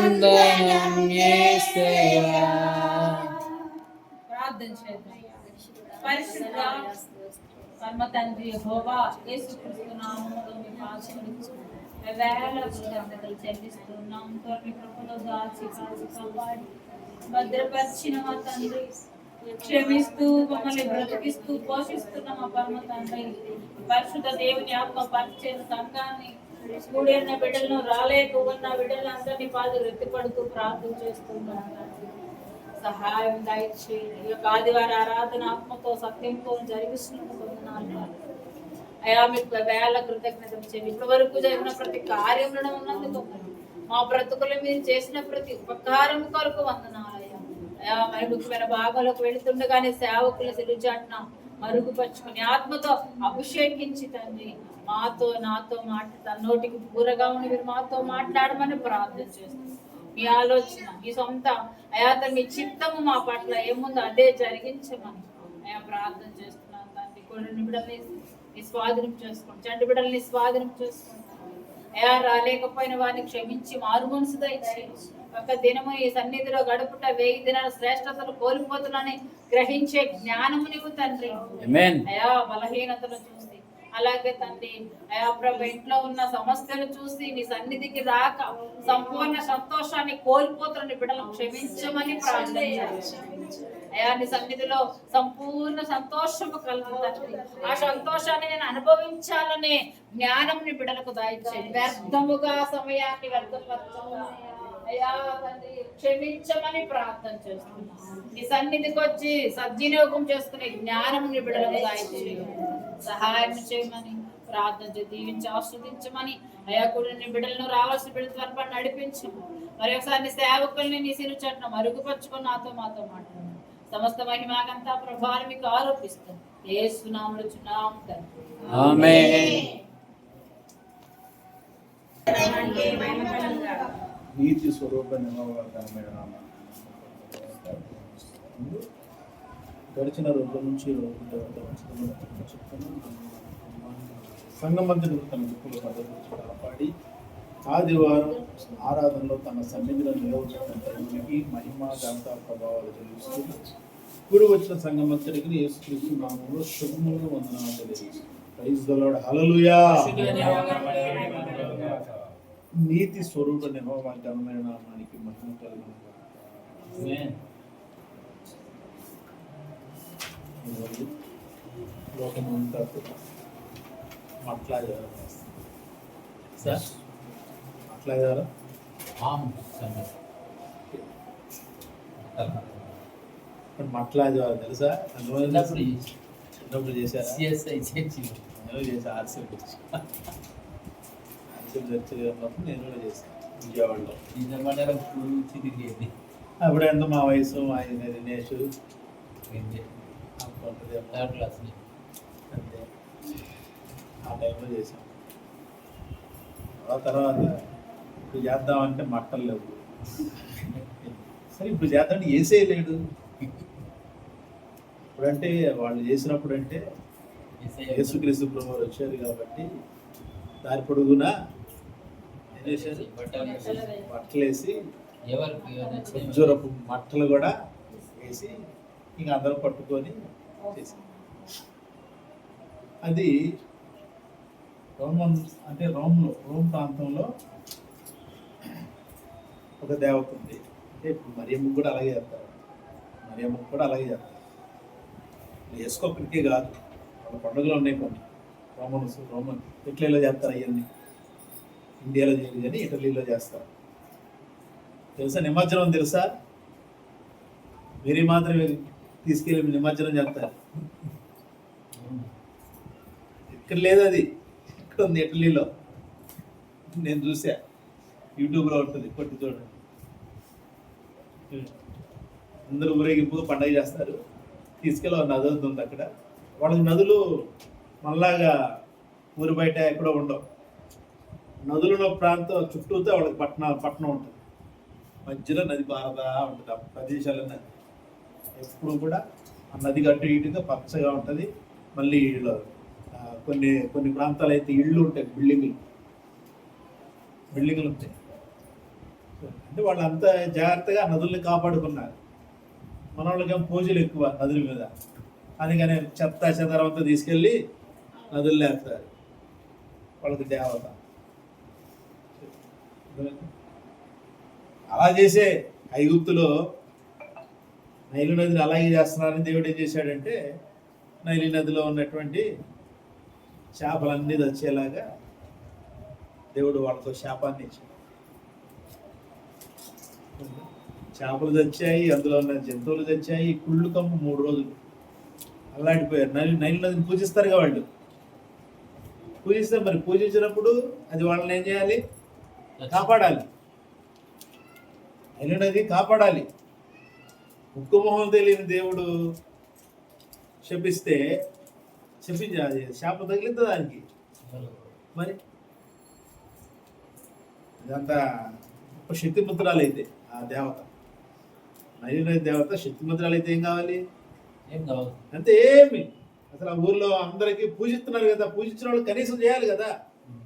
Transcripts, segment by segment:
వందనం యేసయ్యా. ప్రార్థన చేద్దాం. పరిశుద్ధ పరమ తండ్రి యెహోవా యేసుక్రీస్తు నామములో మీ పాదములకు వేల కృతజ్ఞతలు చెల్లిస్తున్నాం. మీ కృపలో దాచి కాచి కాపాడి భద్రపరిచిన మా తండ్రి, క్షమిస్తూ మమ్మల్ని బ్రతికిస్తూ పోషిస్తున్న మా పరమ తండ్రి, పరిశుద్ధ దేవుని ఆత్మ పరిచయ సంఘాన్ని కూడిన బిడ్డలను రాలేకున్న బిడ్డలను అందరినీ పాదులు ఎత్తిపడుతూ ప్రార్థన చేస్తున్నాం. సహాయం దయచేయండి. ఈ యొక్క ఆదివార ఆరాధన ఆత్మతో సత్యంతో జరిగిస్తున్నందుకు వందనాలు అయ్యా. మీకు వేల కృతజ్ఞతలు చేయండి. ఇప్పటి వరకు జరిగిన ప్రతి కార్యంలో ఉన్నందుకు, మా బ్రతుకులు మీరు చేసిన ప్రతి ఉపకారం కొరకు వందనాలు అయ్యా. అయ్యా మరి ముఖ్యమైన భాగాలకు వెళుతుండగానే సేవకుల సిరుజాట్న మరుగుపరుచుకుని ఆత్మతో అభిషేకించి తండ్రి మాతో నాతో నోటికి పూరగా ఉండి మీరు మాతో మాట్లాడమని ప్రార్థన చేస్తున్నాం. మీ ఆలోచన మీ సొంత అయా మీ చిత్తము మా పట్ల ఏముందో అదే జరిగించమని అయా ప్రార్థన చేస్తున్నాను తండ్రి. కొన్ని బిడ్డల్ని నీ స్వాధీనం చేసుకోండి, చంటి బిడ్డల్ని స్వాధీనం చేసుకోండి అయా. రాలేకపోయిన వారిని క్షమించి మారు మనసు దయచేయండి. ఒక దినము ఈ సన్నిధిలో గడుపుట 1000 దినాల శ్రేష్టతలు కోల్పోతున్నానని గ్రహించే జ్ఞానము నీవు తండ్రి అయా. బలహీనతను చూసి అలాగే తండ్రి అయా ప్రభు ఇంట్లో ఉన్న సమస్యలు చూసి నీ సన్నిధికి రాక సంపూర్ణ సంతోషాన్ని కోల్పోతున్న బిడ్డలను క్షమించమని ప్రార్థించాలి అయా. నీ సన్నిధిలో సంపూర్ణ సంతోషము కలుగుతుంది. ఆ సంతోషాన్ని నేను అనుభవించాలనే జ్ఞానం నీ బిడ్డలకు దయచేయండి. వ్యర్థముగా సమయాన్ని వ్యర్థపరచము అయ్యా తండ్రి, క్షమించమని ప్రార్థన చేస్తున్నాను. నీ సన్నిధికి వచ్చి సద్వినియోగం చేసుకునే జ్ఞానం నీ బిడ్డలకు దయచేయండి. సహాయం చేయమని ప్రార్థన దీవించి ఆస్వాదించమని అయా. కూడా నీ బిడ్డలను రావాల్సిన బిడ్డ త్వరపడి నడిపించము. మరి ఒకసారి నీ సేవకుల్ని నీ సిరు చట్టం మరుగుపరుచుకొని మాతో మాట్లాడు. సమస్త మహిమాకంతా ప్రభావం మీకు ఆరోపిస్తాం. యేసు నామములో చున్నాము తండ్రి, ఆమేన్. నీతి స్వరూప గడిచిన రోజుల నుంచి సంఘమంతుడు తన దుఃఖుల పద్ధతి కాపాడి ఆదివారం ఆరాధనలో తన సన్నిధిలో నిలవడానికి మహిమ ఘనత ప్రభావాలు చెల్లిస్తూ కూడి వచ్చిన సంఘమంతుడికి యేసుక్రీస్తు నామములో శుభములు వందనాలు తెలియజేస్తుంది. ప్రైజ్ ది లార్డ్, హల్లెలూయా. నీతి స్వరూప యెహోవా ఘనమైన నామానికి మహిమ కలుగును గాక. లోకమంతా మాట్లాడారు సార్, మాట్లాడారా? మాట్లాడేవారు తెలుసా? చిన్నప్పుడు చేశారు నేను కూడా చేశాను విజయవాడలో. అప్పుడు ఎంత మా వయసు ఆయన దినేష్ అంతే ఆ టైంలో చేశాం. ఆ తర్వాత ఇప్పుడు చేద్దామంటే మట్టలు లేవు. సరే ఇప్పుడు చేద్దామంటే వేసేయలేడు. ఇప్పుడంటే వాళ్ళు చేసినప్పుడు అంటే యేసుక్రీస్తు ప్రభువు వచ్చారు కాబట్టి దారి పొడుగునా బట్టలేసి ఖర్జూరపు మట్టలు కూడా వేసి ఇంక అందరూ పట్టుకొని చేసి, అది రోమ్ ప్రాంతంలో ఒక దేవత ఉంది. అంటే ఇప్పుడు మరియమ్మకు కూడా అలాగే చేస్తారు. మరియమ్మకు కూడా అలాగే చేస్తారు. వేసుకోక్కడికే కాదు, వాళ్ళ పండుగలు ఉన్నాయి కొన్ని. రోమన్ ఇటలీలో చేస్తారు అవన్నీ. ఇండియాలో చేయరు కానీ ఇటలీలో చేస్తారు. తెలుసా నిమజ్జనం? తెలుసా? మీరు మాత్రమే తీసుకెళ్ళి నిమజ్జనం చేస్తారు. ఇక్కడ లేదు, అది ఇక్కడ ఉంది ఇటలీలో. నేను చూసా, యూట్యూబ్లో ఉంటుంది, కొట్టి చూడండి. అందరూ ఊరేగింపుగా పండగ చేస్తారు. తీసుకెళ్ళి నది ఉంది అక్కడ. వాళ్ళకి నదులు మళ్ళాగా ఊరు బయట ఎక్కడో ఉండవు. నదులున్న ప్రాంతం చుట్టూతో వాళ్ళకి పట్టణం ఉంటుంది. మధ్యలో నది పారదా ఉంటుంది. ఆ ప్రదేశాలన్నీ ఎప్పుడు కూడా ఆ నదికి అటు ఇటుగా పచ్చగా ఉంటుంది. మళ్ళీ కొన్ని ప్రాంతాలు అయితే ఇళ్ళు ఉంటాయి, బిల్డింగులు ఉంటాయి. అంటే వాళ్ళు అంత జాగ్రత్తగా నదుల్ని కాపాడుకున్నారు. మన వాళ్ళకేమో పూజలు ఎక్కువ నదుల మీద, అందుకని చెత్త చెదరం అంతా తీసుకెళ్ళి నదుల్లో వేస్తారు. వాళ్ళకి దేవత అలా చేసే ఐగుప్తులో నైలు నదిని అలాగే చేస్తున్నారని దేవుడు ఏం చేశాడంటే నైలు నదిలో ఉన్నటువంటి చేపలన్నీ వచ్చేలాగా దేవుడు వాళ్ళతో శాపాన్ని ఇచ్చాడు. చేపలు తెచ్చాయి, అందులో ఉన్న జంతువులు తెచ్చాయి, కుళ్ళు కమ్ము 3 రోజులు అల్లాడిపోయారు. నైలు నదిని పూజిస్తారుగా వాళ్ళు. పూజిస్తే మరి పూజించినప్పుడు అది వాళ్ళని ఏం చేయాలి? కాపాడాలి. నైలు నది కాపాడాలి. ఉక్కు మొహం తెలియని దేవుడు శపిస్తే అది శాపం తగిలింది దానికి. మరి ఇదంతా శక్తిమంతురాలైతే ఆ దేవత, నైలు నది దేవత శక్తిమంతురాలైతే ఏం కావాలి? అంతే ఏమి. అసలు ఆ ఊర్లో అందరికీ పూజిస్తున్నారు కదా, పూజించిన వాళ్ళు కనీసం చేయాలి కదా,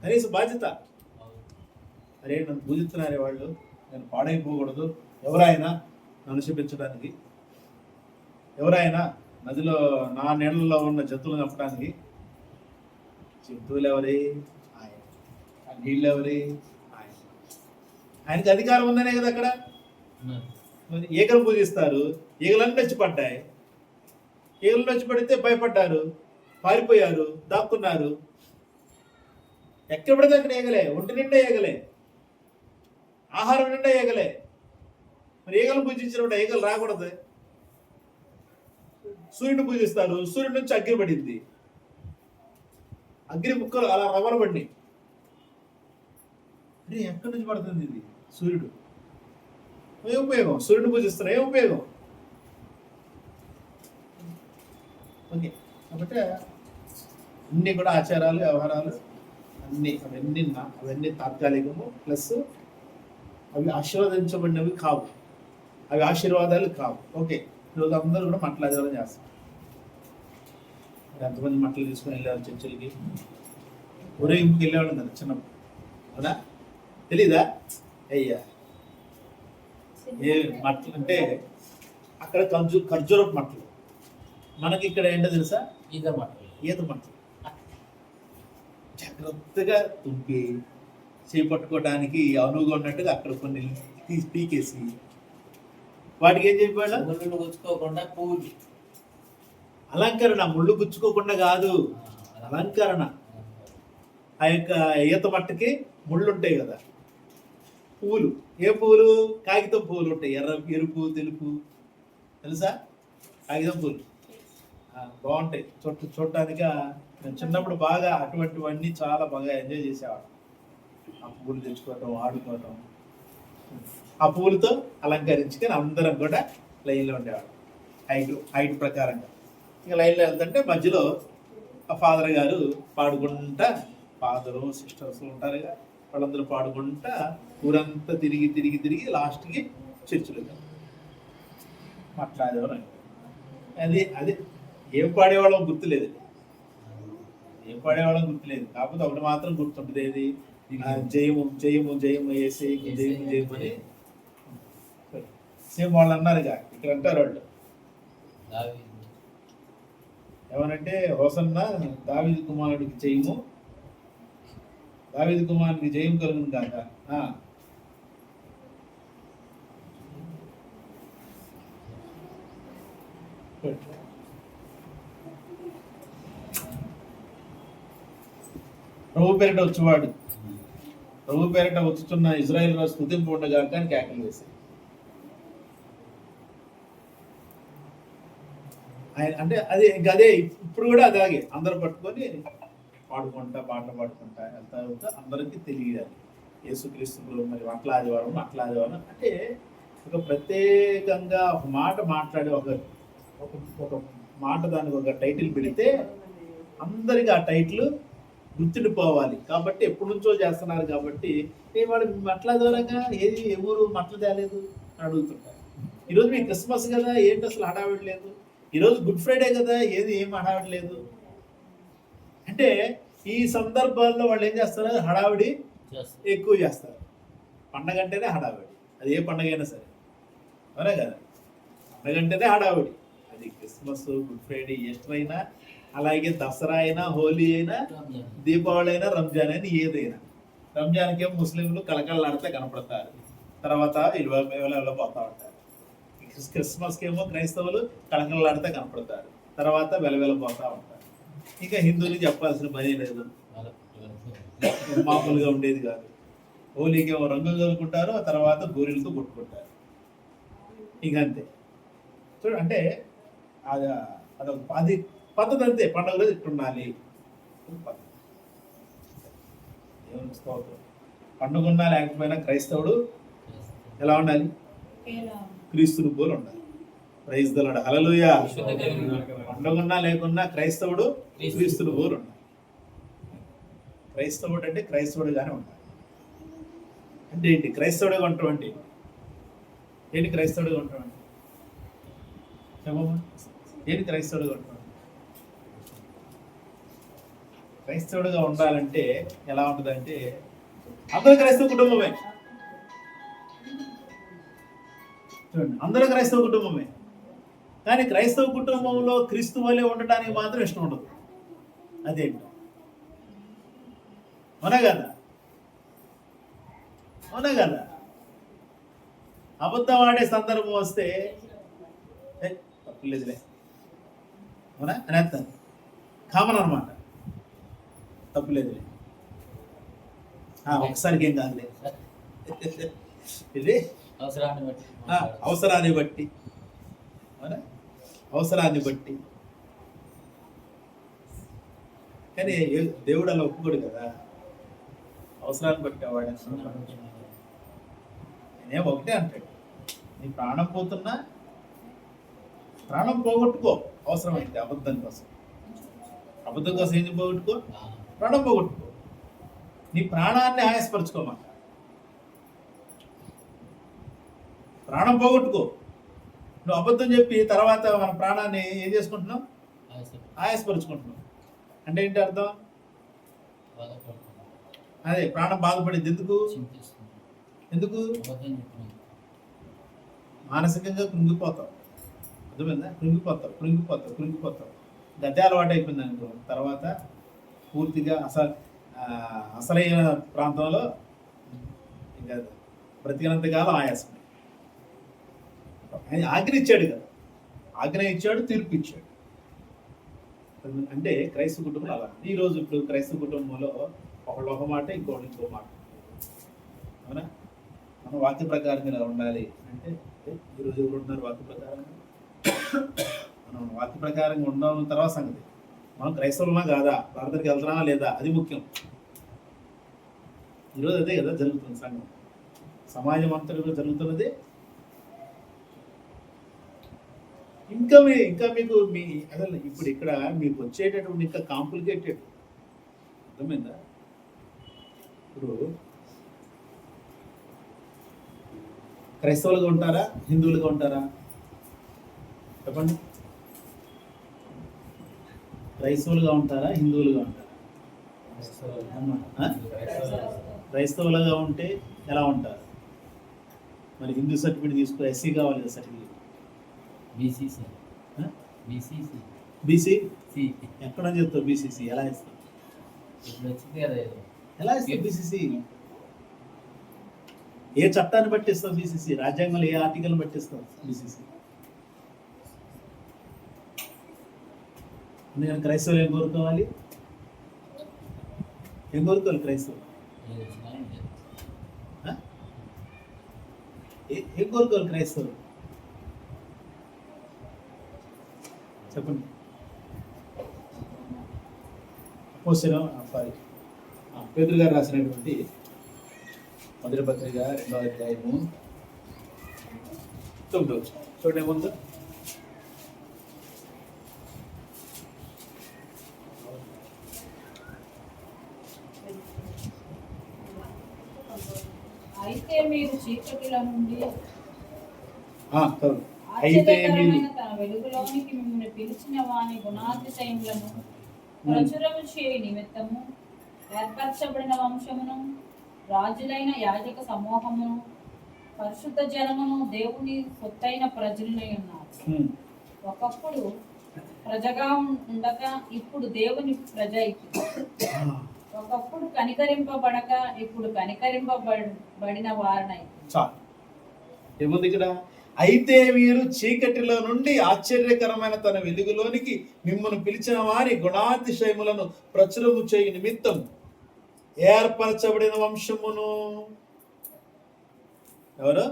కనీసం బాధ్యత. అరే నన్ను పూజిస్తున్నారే వాళ్ళు, నేను పాడైపోకూడదు. ఎవరైనా నన్ను శపించడానికి, ఎవరైనా నదిలో నా నీళ్ళలో ఉన్న జంతువులు చంపడానికి. జంతువులు ఎవరి? ఆయన. ఆ నీళ్ళు ఎవరి? ఆయన. ఆయనకి అధికారం ఉందనే కదా అక్కడ. ఈగలు పూజిస్తారు, ఈగలన్నీ వచ్చి పడ్డాయి. ఈగలు వచ్చి పడితే భయపడ్డారు, పారిపోయారు, దాక్కున్నారు. ఎక్కడ పడితే అక్కడ ఈగలే, ఒంటి నిండా ఈగలే, ఆహారం నిండా ఈగలే. మరి ఈగలు పూజించినప్పుడు ఈగలు రాకూడదు. సూర్యుడిని పూజిస్తారు, సూర్యుడి నుంచి అగ్ని పడింది, అగ్ని ముక్కలు అలా రవ్వలు పడి. అరే ఎక్కడి నుంచి పడుతుంది ఇది? సూర్యుడు. ఏం ఉపయోగం? సూర్యుడిని పూజిస్తారు, ఏం ఉపయోగం? ఓకే, కాబట్టి అన్నీ కూడా ఆచారాలు, వ్యవహారాలు అవన్నీ తాత్కాలికము. ప్లస్ అవి ఆశీర్వదించబడినవి కావు, అవి ఆశీర్వాదాలు కావు. ఓకే, ఈరోజు అందరూ కూడా మట్లాదివారం చేస్తారు. ఎంతమంది మట్టలు తీసుకొని వెళ్ళేవారు చర్చలకి? ఊరేగింపుకి వెళ్ళేవాళ్ళం కదా చిన్నప్పుడు, అవునా? తెలీదా? అయ్యా ఏ మట్టలు అంటే అక్కడ ఖర్జూరపు మట్టలు, మనకి ఇక్కడ ఏంటో తెలుసా? ఈత మట్టలు. జాగ్రత్తగా తుంపి చేపట్టుకోవడానికి అనువుగా ఉన్నట్టుగా అక్కడ కొన్ని పీకేసి వాటికి ఏం చెప్పాడు? ముళ్ళు గుచ్చుకోకుండా పూలు. అలంకరణ. ముళ్ళు గుచ్చుకోకుండా కాదు, అలంకరణ. ఆ యొక్క ఈత మట్టకి ముళ్ళు ఉంటాయి కదా, పువ్వులు. ఏ పువ్వులు? కాగితం పువ్వులు ఉంటాయి, ఎరుపు తెలుపు, తెలుసా? కాగితం పువ్వులు బాగుంటాయి చూడటానికి. నేను చిన్నప్పుడు బాగా అటువంటివన్నీ చాలా బాగా ఎంజాయ్ చేసేవాడు. ఆ పువ్వులు తెచ్చుకోవటం, ఆడుకోవటం, ఆ పువ్వులతో అలంకరించుకొని అందరం కూడా లైన్లో ఉండేవాడు, హైట్ ప్రకారంగా. ఇంకా లైన్లో వెళ్తుంటే మధ్యలో ఆ ఫాదర్ గారు పాడుకుంటా, ఫాదరు సిస్టర్స్ ఉంటారుగా, వాళ్ళందరూ పాడుకుంటా ఊరంతా తిరిగి లాస్ట్కి చర్చిలో మాట్లాడేవారు. అది ఏం పాడేవాళ్ళం గుర్తులేదు, కాకపోతే ఒకటి మాత్రం గుర్తుంటుంది. ఏది? జయము జయము జయము వేసే జయము జయము అని. సేమ్ వాళ్ళు అన్నారుగా, ఇక్కడ అంటారు వాళ్ళు ఏమనంటే, హోసన్నా దావీదు కుమారుడికి జయము, దావీదు కుమారుడికి జయం కలుగును కాక. ప్రభు పేరిట వచ్చేవాడు, ప్రభు పేరిట వచ్చుతున్న ఇజ్రాయేల్ రాజు స్తుతింపు ఉండగా కానీ కేకలు వేశాయి. ఆయన అంటే అదే ఇప్పుడు కూడా అలాగే అందరూ పట్టుకొని పాడుకుంటా, పాటలు పాడుకుంటా వెళ్తా అందరికీ తెలియాలి యేసుక్రీస్తు. మరి అట్లా ఆదివారం అంటే ఒక ప్రత్యేకంగా ఒక మాట మాట్లాడి ఒక మాట దానికి ఒక టైటిల్ పెడితే అందరికీ ఆ టైటిల్ గుర్తుండిపోవాలి. కాబట్టి ఎప్పటి నుంచో చేస్తున్నారు కాబట్టి వాడు మట్ల దూరంగా ఏది ఎవరు మట్ల తేలేదు అని అడుగుతుంటారు. ఈరోజు మీ క్రిస్మస్ కదా, ఏంటి అసలు హడావిడి లేదు. ఈరోజు గుడ్ ఫ్రైడే కదా, ఏం హడావిడి లేదు. అంటే ఈ సందర్భాల్లో వాళ్ళు ఏం చేస్తారు? హడావిడి ఎక్కువ చేస్తారు. పండగ అంటేనే హడావిడి. అది ఏ పండగ అయినా సరే, అవునా కదా? పండగ అంటేనే హడావుడి. అది క్రిస్మస్, గుడ్ ఫ్రైడే, ఈస్టర్ అయినా, అలాగే దసరా అయినా, హోలీ అయినా, దీపావళి అయినా, రంజాన్ అయినా, ఏదైనా. రంజాన్కి ఏమో ముస్లింలు కలకలలాడితే కనపడతారు, తర్వాత వెళ్ళిపోతూ ఉంటారు. క్రిస్మస్కి ఏమో క్రైస్తవులు కలకలలాడితే కనపడతారు, తర్వాత వెలవెలపోతూ ఉంటారు. ఇంకా హిందువులు చెప్పాల్సిన పని లేదు, మామూలుగా ఉండేది కాదు. హోలీకి ఏమో రంగులు చల్లుకుంటారు, ఆ తర్వాత గోరీలతో కొట్టుకుంటారు, ఇక అంతే. చూడు, అంటే అది పద్ధతి అంతే. పండుగ రోజు ఇట్టుండాలి. దేవునికి స్తోత్రం. పండుగ ఉన్నా లేకపోయినా క్రైస్తవుడు ఎలా ఉండాలి? క్రీస్తుని పోలి ఉండాలి. ప్రైజ్ ది లార్డ్, హల్లెలూయా. పండుగ ఉన్నా లేకున్నా క్రైస్తవుడు క్రీస్తుని పోలి ఉండాలి. క్రైస్తవుడు అంటే క్రైస్తవుడుగానే ఉండాలి. అంటే ఏంటి క్రైస్తవుడిగా ఉంటాం అంటే? ఏంటి క్రైస్తవుడిగా ఉంటాం అంటే? చెప్పమ్మా, ఏంటి క్రైస్తవుడిగా ఉంటాం? క్రైస్తవుడిగా ఉండాలంటే ఎలా ఉంటుందంటే, అందరూ క్రైస్తవ కుటుంబమే. చూడండి, అందరూ క్రైస్తవ కుటుంబమే, కానీ క్రైస్తవ కుటుంబంలో క్రీస్తు వలె ఉండటానికి మాత్రం ఇష్టం ఉండదు. అదేంటి? అవునా కదా? అవునా కదా? అబద్ధం ఆడే సందర్భం వస్తే తప్పులేదులే, అవునా అనేస్తాను. కామన్ అనమాట, తప్పులేదులే, ఒకసారికి ఏం కాదులే. ఇది అవసరాన్ని బట్టి, అవునా, అవసరాన్ని బట్టి. కానీ దేవుడు అలా ఒప్పుకోడు కదా, అవసరాన్ని బట్టి వాడు. నేనే ఒకటే అంటాడు, నీ ప్రాణం పోతున్నా ప్రాణం పోగొట్టుకో, అవసరం అయితే అబద్ధం కోసం. అబద్ధం కోసం ఏం పోగొట్టుకో? ప్రాణం పోగొట్టుకో. నీ ప్రాణాన్ని ఆయాసపరచుకోమాట, ప్రాణం పోగొట్టుకో. నువ్వు అబద్ధం చెప్పి తర్వాత మన ప్రాణాన్ని ఏం చేసుకుంటున్నావు? ఆయాసపరుచుకుంటున్నావు. అంటే ఏంటి అర్థం? అదే, ప్రాణం బాధపడింది. ఎందుకు? మానసికంగా కృంగిపోతావు. అర్థమైందా? కృంగిపోతావు. గద్దె అలవాటు అయిపోయింది అనుకో, తర్వాత పూర్తిగా అసలైన ప్రాంతంలో ఇంకా బ్రతికినంతకాలం ఆయాసం. ఆజ్ఞ ఇచ్చాడు కదా, ఆజ్ఞ ఇచ్చాడు, తీర్పు ఇచ్చాడు. అంటే క్రైస్తవ కుటుంబం అలా. ఈరోజు ఇప్పుడు క్రైస్తవ కుటుంబంలో ఒకళ్ళు ఒక మాట, ఇంకో మాట. అవునా? మనం వాక్య ప్రకారం ఇలా ఉండాలి అంటే, ఈరోజు ఎవరు ఉంటున్నారు వాక్య ప్రకారం? మనం వాక్య ప్రకారంగా ఉండడం తర్వాత సంగతి. మనం క్రైస్తవులమా కాదా, ప్రార్థనకి వెళ్తున్నామా లేదా, అది ముఖ్యం. ఈరోజు అదే కదా జరుగుతుంది సంఘం, సమాజం అంతటా జరుగుతున్నది. ఇంకా మీకు అసలు ఇప్పుడు ఇక్కడ మీకు వచ్చేటటువంటి ఇంకా కాంప్లికేటెడ్. అర్థమైందా? ఇప్పుడు క్రైస్తవులుగా ఉంటారా, హిందువులుగా ఉంటారా? చెప్పండి. క్రైస్తవులుగా ఉంటారా, హిందువులుగా ఉంటారా? క్రైస్తవులుగా ఉంటే ఎలా ఉంటారు? మరి హిందూ సర్టిఫికేట్ తీసుకో, ఎస్సీ కావాలి కదా సర్టిఫికేట్. బీసీ ఎక్కడ చెప్తావు? బీసీసీ ఎలా ఇస్తావు? ఎలా ఇస్తావు బీసీసీ? ఏ చట్టాన్ని బట్టి ఇస్తావు బీసీసీ? రాజ్యాంగంలో ఏ ఆర్టికల్ని బట్టి ఇస్తావు బీసీసీ? అందుకని క్రైస్తవులు ఏం కోరుకోవాలి? క్రైస్తవులు ఏం కోరుకోవాలి క్రైస్తవులు? చెప్పండి. పేతురు గారు రాసినటువంటి మొదటి పత్రిక 2వ అధ్యాయము 9వ వచనం చూడండి. ఏముందో అయితే మీరు చీకటిలో నుండి తన వెలుగులోనికి మిమ్మల్ని పిలిచిన వాని గుణాతిశయములను ప్రచురము చేయ నిమిత్తము ఏర్పరచబడిన వంశమును, రాజులైన యాజక సమూహమును, పరిశుద్ధ జనమును దేవుని సొత్తైన ప్రజలై ఉన్నారు. ఒకప్పుడు ప్రజగా ఉండగా ఇప్పుడు దేవుని ప్రజ అయిపోయింది. ఒకప్పుడు కనికరింపబడక ఇప్పుడు కనికరింపబడిన వారనై. ఏముంది ఇక్కడ? అయితే వీరు చీకటిలో నుండి ఆశ్చర్యకరమైన తన వెలుగులోనికి మిమ్మల్ని పిలిచిన వారి గుణాతిశయములను ప్రచురము చేయు నిమిత్తం ఏర్పరచబడిన వంశమును. ఎవరు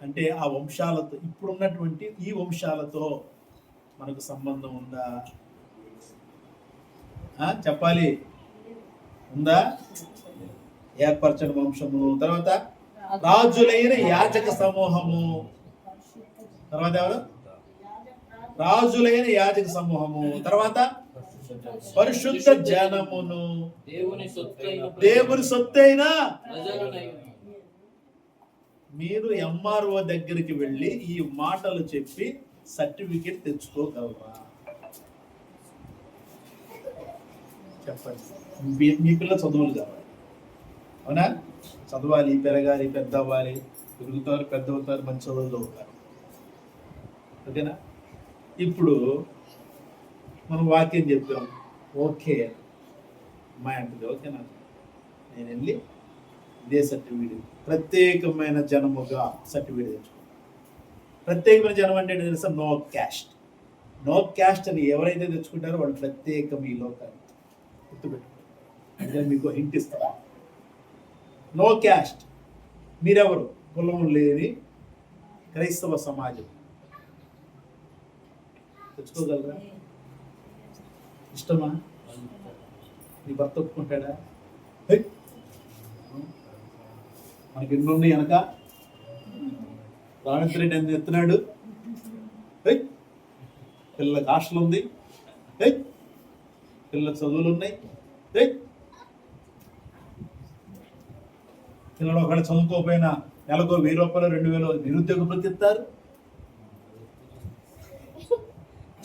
అంటే ఆ వంశాలతో, ఇప్పుడున్నటువంటి ఈ వంశాలతో మనకు సంబంధం ఉందా? చెప్పాలి, ఉందా? ఏర్పరచని వంశము, తర్వాత రాజులైన యాజక సమూహము, తర్వాత ఎవరు? రాజులైన యాజక సమూహము, తర్వాత పరిశుద్ధ జనమును, దేవుని సొత్తైన. మీరు ఎంఆర్ఓ దగ్గరికి వెళ్ళి ఈ మాటలు చెప్పి సర్టిఫికెట్ తెచ్చుకోగలరా? చెప్పండి. మీ పిల్ల చదువులు కావాలి, అవునా? చదవాలి, పెరగాలి, పెద్ద అవ్వాలి, పెరుగుతారు, పెద్ద అవుతారు, మంచి చదువులు చదువుతారు, ఓకేనా? ఇప్పుడు మనం వాక్యం చెప్పాం, ఓకే అమ్మాయి అంటుంది, ఓకేనా, నేను వెళ్ళి ఇదే సర్టిఫికేట్, ప్రత్యేకమైన జనముగా సర్టిఫికేట్ తెచ్చుకో. ప్రత్యేకమైన జనం అంటే ఏంటి తెలుసా? No caste. నో క్యాస్ట్ అని ఎవరైతే తెచ్చుకుంటారో వాళ్ళు ప్రత్యేకం ఈ లోకాన్ని. గుర్తుపెట్టుకోండి, అంటే మీకు హింట్ ఇస్తారా? No caste. మీరెవరు? కులం లేని క్రైస్తవ సమాజం. తెచ్చుకోగలరా? ఇష్టమా? నీ భర్త ఒప్పుకుంటాడా? మనకి ఎన్ని ఉన్నాయి వెనక? రాణిరెడ్డి ఎంత ఎత్తున్నాడు, పిల్లలకు హాస్టల్ ఉంది, పిల్లలకు చదువులు ఉన్నాయి, పిల్లలు ఒకవేళ చదువుకోకపోయినా నెలకు 1000 రూపాయలు 2000 నిరుద్యోగ భృతి ఇస్తారు.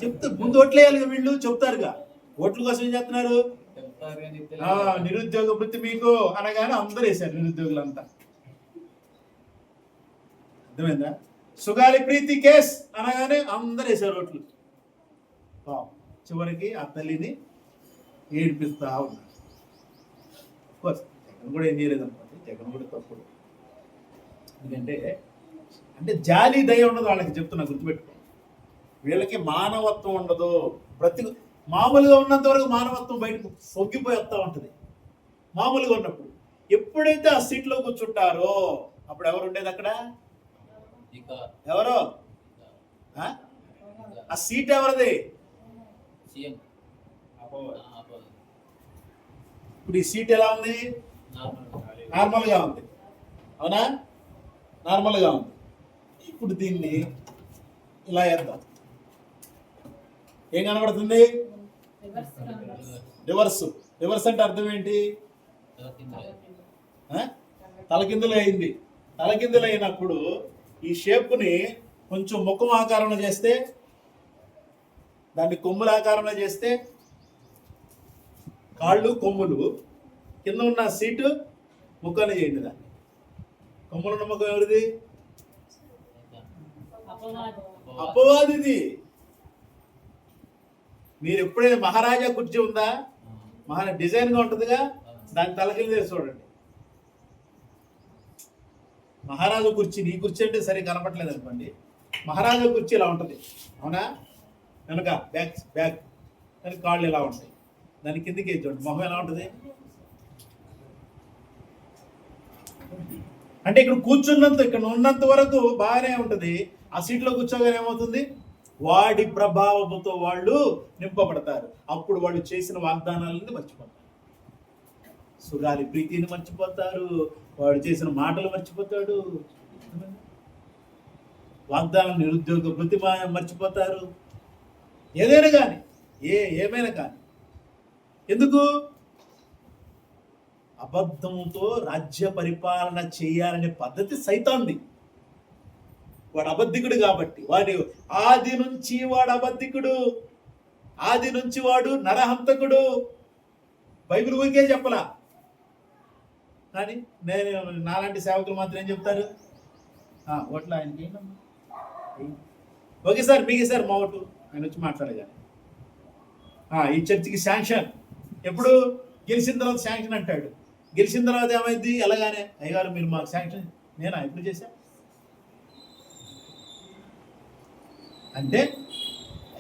చెప్తారు, ముందు ఓట్లు వేయాలి వీళ్ళు, చెప్తారుగా. ఓట్ల కోసం ఏం చేస్తున్నారు? నిరుద్యోగ భృతి మీకు అనగానే అందరూ వేశారు, నిరుద్యోగులంతా. అర్థమైందా? సుగాలి ప్రీతి కేస్ అనగానే అందరూ వేశారు ఓట్లు. చివరికి ఆ తల్లిని ఏడిపిస్తా ఉన్నారు. జగన్ కూడా ఏం చేయలేదు అనుకోండి, జగన్ కూడా తప్పుడు. ఎందుకంటే అంటే జాలి దయ ఉండదు వాళ్ళకి, చెప్తున్నా, గుర్తుపెట్టుకో. వీళ్ళకి మానవత్వం ఉండదు. మామూలుగా ఉన్నంత వరకు మానవత్వం బయటకు సొగ్గిపోయి వస్తూ ఉంటుంది. మామూలుగా ఉన్నప్పుడు ఎప్పుడైతే ఆ సీట్లో కూర్చుంటారో అప్పుడు ఎవరు ఉండేది అక్కడ? ఎవరో? ఆ సీట్ ఎవరిది? ఇప్పుడు ఈ సీట్ ఎలా ఉంది? నార్మల్గా ఉంది, అవునా? నార్మల్గా ఉంది. ఇప్పుడు దీన్ని ఇలా వేద్దాం, ఏం కనబడుతుంది? రివర్స్. రివర్స్ అంటే అర్థం ఏంటి? తలకిందులు అయింది. తలకిందులు అయినప్పుడు ఈ షేప్ని కొంచెం ముఖం ఆకారంలో చేస్తే, దాన్ని కొమ్ముల ఆకారంలో చేస్తే, కాళ్ళు కొమ్ములు, కింద ఉన్న సీటు ముఖాన్ని చేయండి. దాన్ని కొమ్ములున్న ముఖం ఎవరిది? అపవాదిది. మీరు ఎప్పుడైనా మహారాజా కుర్చీ ఉందా? డిజైన్గా ఉంటుందిగా, దాని తలకింద చూడండి. మహారాజా కుర్చీ, నీ కుర్చీ అంటే సరిగ్గా కనపట్లేదు అనుకోండి, మహారాజా కుర్చీ ఇలా ఉంటుంది, అవునా? వెనక బ్యాక్ దాని కాళ్ళు ఇలా ఉంటాయి, దాని కిందకి చూడండి, మొహం ఎలా ఉంటుంది. అంటే ఇక్కడ ఉన్నంత వరకు బాగానే ఉంటుంది. ఆ సీట్లో కూర్చోగానే ఏమవుతుంది? వాడి ప్రభావంతో వాళ్ళు నింపబడతారు. అప్పుడు వాళ్ళు చేసిన వాగ్దానాలని మర్చిపోతారు, సుగాలి ప్రీతిని మర్చిపోతారు, వాడు చేసిన మాటలు మర్చిపోతాడు, వాగ్దానం, నిరుద్యోగ భృతి మర్చిపోతారు. ఏదైనా కానీ, ఏమైనా కానీ. ఎందుకు? అబద్ధంతో రాజ్య పరిపాలన చేయాలనే పద్ధతి సైతాంది. వాడు అబద్ధికుడు కాబట్టి, ఆది నుంచి వాడు అబద్ధికుడు, ఆది నుంచి వాడు నరహంతకుడు. బైబిల్ ఊరికే చెప్పలా, కానీ నేను నాలాంటి సేవకులు మాత్రం ఏం చెప్తారు, ఓట్లు ఆయనకి ఏంటమ్మా, ఓకే సార్ మీకు సార్ మా ఓటు ఆయన వచ్చి మాట్లాడగానే ఈ చర్చికి శాంక్షన్ ఎప్పుడు గెలిచిన తర్వాత శాంక్షన్ అంటాడు. గెలిచిన తర్వాత ఏమైంది, ఎలాగానే అయ్యగారు మీరు మాకు శాంక్షన్, నేనా ఎప్పుడు చేశా అంటే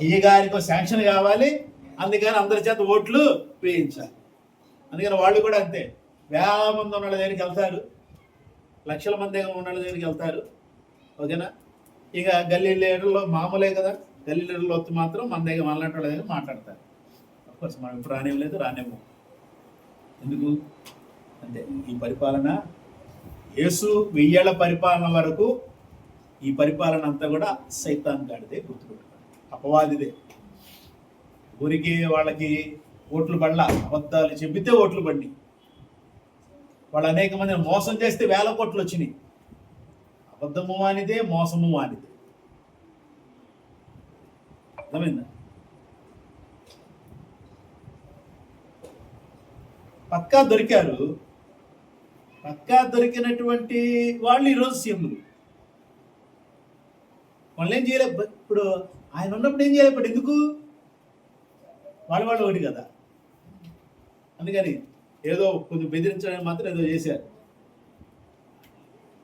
అయ్యగారికి శాంక్షన్ కావాలి, అందుకని అందరి చేత ఓట్లు వేయించాలి. అందుకని వాళ్ళు కూడా అంతే, వేల మంది ఉన్న వాళ్ళ దగ్గరికి వెళ్తారు, లక్షల మంది ఉన్న వాళ్ళ దగ్గరికి వెళ్తారు, ఓకేనా. ఇక గల్లీ లీడర్లో మామూలే కదా, గల్లీ లీడర్లో వచ్చి మాత్రం మన దగ్గర మనలాంటి వాళ్ళ దగ్గర మాట్లాడతారు. అఫ్కోర్స్ మనం ఇప్పుడు రానివ్వలేదు, రానేమో, ఎందుకు అంటే ఈ పరిపాలన యేసు 1000 ఏళ్ల పరిపాలన వరకు ఈ పరిపాలన అంతా కూడా సైతాన్ గాడిదే, గుర్తుపెట్టుకోండి, అపవాదిదే. ఊరికి వాళ్ళకి ఓట్లు పడలా, అబద్ధాలు చెబితే ఓట్లు పడి, వాళ్ళు అనేక మందిని మోసం చేస్తే 1000 కోట్లు వచ్చినాయి. అబద్ధము వానిదే, మోసము వానిదే. అర్థమైందా? పక్కా దొరికారు. పక్కా దొరికినటువంటి వాళ్ళు ఈరోజు సీఎంలు. వాళ్ళు ఏం చేయలేదు. ఇప్పుడు ఆయన ఉన్నప్పుడు ఏం చేయలేకపోయాడు, ఎందుకు, వాళ్ళు ఒకటి కదా. అందుకని ఏదో కొంచెం బెదిరించడానికి మాత్రం ఏదో చేశారు.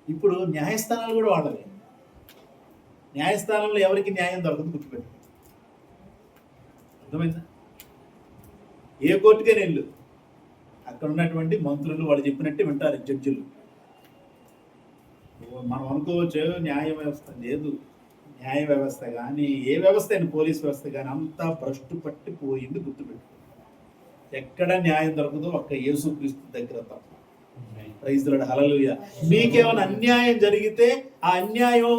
ఇప్పుడు న్యాయస్థానాలు కూడా వాళ్ళవే. న్యాయస్థానంలో ఎవరికి న్యాయం దొరకదు, గుర్తుపెట్టు. అర్థమైందా? ఏ కోర్టుకే వెళ్ళు, అక్కడ ఉన్నటువంటి మంత్రులు వాళ్ళు చెప్పినట్టే వింటారు జడ్జిలు. మనం అనుకోవచ్చు న్యాయ వ్యవస్థ లేదు, న్యాయ వ్యవస్థ కానీ ఏ వ్యవస్థ అయినా, పోలీస్ వ్యవస్థ కానీ అంతా భ్రష్టు పట్టిపోయింది, గుర్తుపెట్టు. ఎక్కడ న్యాయం దొరకదు ఒక్క యేసుక్రీస్తు దగ్గర తప్ప. ప్రైజ్ ది లార్డ్, హల్లెలూయా. మీకేమైనా అన్యాయం జరిగితే ఆ అన్యాయం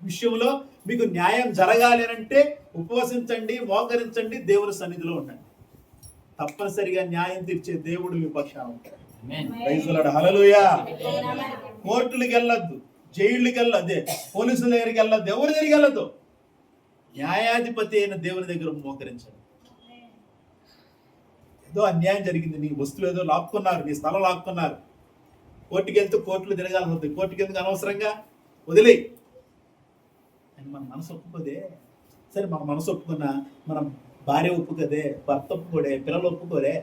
విషయంలో మీకు న్యాయం జరగాలి అంటే ఉపవసించండి, మోకరించండి, దేవుని సన్నిధిలో ఉండండి. తప్పనిసరిగా న్యాయం తీర్చే దేవుడు మీ పక్షాన ఉంటాడు. ప్రైజ్ ది లార్డ్, హల్లెలూయా. కోర్టులకు వెళ్ళొద్దు, జైళ్ళకి వెళ్ళొద్దు, పోలీసుల దగ్గరికి వెళ్ళొద్దు, ఎవరి దగ్గరికి వెళ్ళొద్దు. న్యాయాధిపతి అయిన దేవుని దగ్గర మోకరించండి. ఏదో అన్యాయం జరిగింది, నీ వస్తువు ఏదో లాక్కున్నారు, నీ స్థలం లాక్కున్నారు, కోర్టుకి వెళ్తూ కోర్టులు తిరగాల్సి వస్తుంది. కోర్టుకి ఎందుకు అనవసరంగా వదిలేయి అని మన మనసు ఒప్పుకోదే. సరే మన మనసు ఒప్పుకున్నా, మన భార్య ఒప్పుకోదే, భర్త ఒప్పుకోడే, పిల్లలు ఒప్పుకోరే,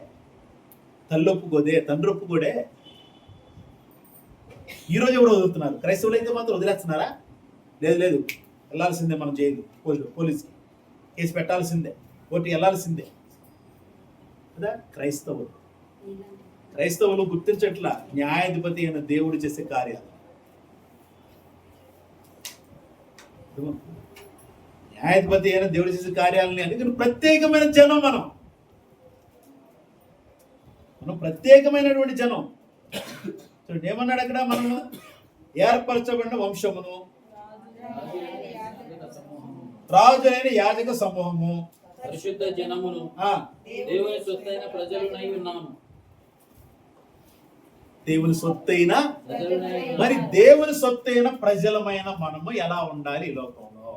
తల్లి ఒప్పుకోదే, తండ్రి ఒప్పుకోడే. ఈరోజు ఎవరు వదులుతున్నారు? క్రైస్తవులు అయితే మాత్రం వదిలేస్తున్నారా? లేదు లేదు, వెళ్ళాల్సిందే, మనం చేయదు, పోలీసుకి కేసు పెట్టాల్సిందే, కోర్టుకి వెళ్ళాల్సిందే కదా. క్రైస్తవులు గుర్తించట్లా న్యాయాధిపతి అయిన దేవుడు చేసే కార్యాలు. న్యాయాధిపతి అయిన దేవుడు చేసే కార్యాలని, అందుకని ప్రత్యేకమైన జనం మనం ప్రత్యేకమైనటువంటి జనం. చూడండి ఏమన్నాడు అక్కడ, మనము ఏర్పరచబడిన వంశమును, రాజులైన యాజక సమూహము, పరిశుద్ధ జనమును, దేవుని సొత్తైన ప్రజలునై ఉన్నాము. దేవుని సొత్తైన, మరి దేవుని సొత్తైన ప్రజలమైన మనము ఎలా ఉండాలి ఈ లోకంలో?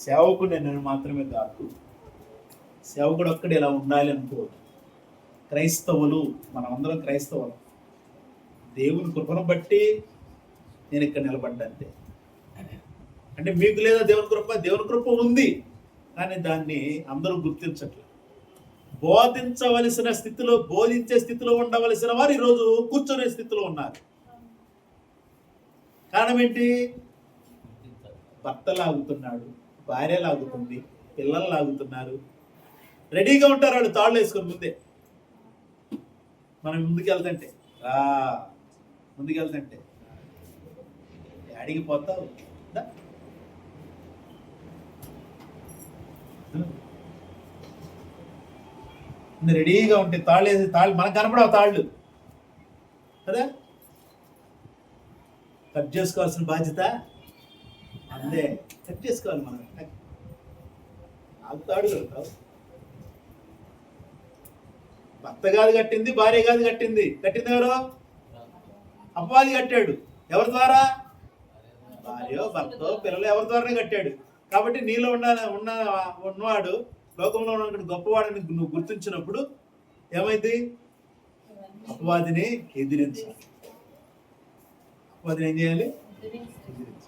సేవకుడు నేను మాత్రమే కాదు, సేవకుడు ఒక్కడు ఎలా ఉండాలి అనుకోవద్దు. క్రైస్తవులు, మనమందరం క్రైస్తవులు. దేవుని కృపను బట్టి నేను ఇక్కడ నిలబడ్డంతే. అంటే మీకు లేదా దేవుని కృప? దేవుని కృప ఉంది, కానీ దాన్ని అందరూ గుర్తించట్లేదు. బోధించవలసిన స్థితిలో, బోధించే స్థితిలో ఉండవలసిన వారు ఈరోజు కూర్చొనే స్థితిలో ఉన్నారు. కారణం ఏంటి? భర్త లాగుతున్నాడు, భార్య లాగుతుంది, పిల్లలు లాగుతున్నారు, రెడీగా ఉంటారు వాళ్ళు తాళ్ళు వేసుకొని ముందే. మనం ముందుకెళ్తుంటే అడిగి పోతావు, రెడీగా ఉంటే తాళ్ళు వేసి, తాళ్ళు మనకు కనపడవు తాళ్ళు కదా, కట్ చేసుకోవాల్సిన బాధ్యత అందే, కట్ చేసుకోవాలి మనం. తాడు కడతావు, భర్త కాదు కట్టింది, భార్య కాదు కట్టింది ఎవరు? అపవాది కట్టాడు. ఎవరి ద్వారా? భార్య, భర్త, పిల్లలు ఎవరి ద్వారానే కట్టాడు. కాబట్టి నీలో ఉన్నవాడు లోకంలో ఉన్న గొప్పవాడిని నువ్వు గుర్తించినప్పుడు ఏమైంది? అపవాదిని ఎదిరించాలి. అపవాదిని ఏం చేయాలి? ఎదిరించాలి.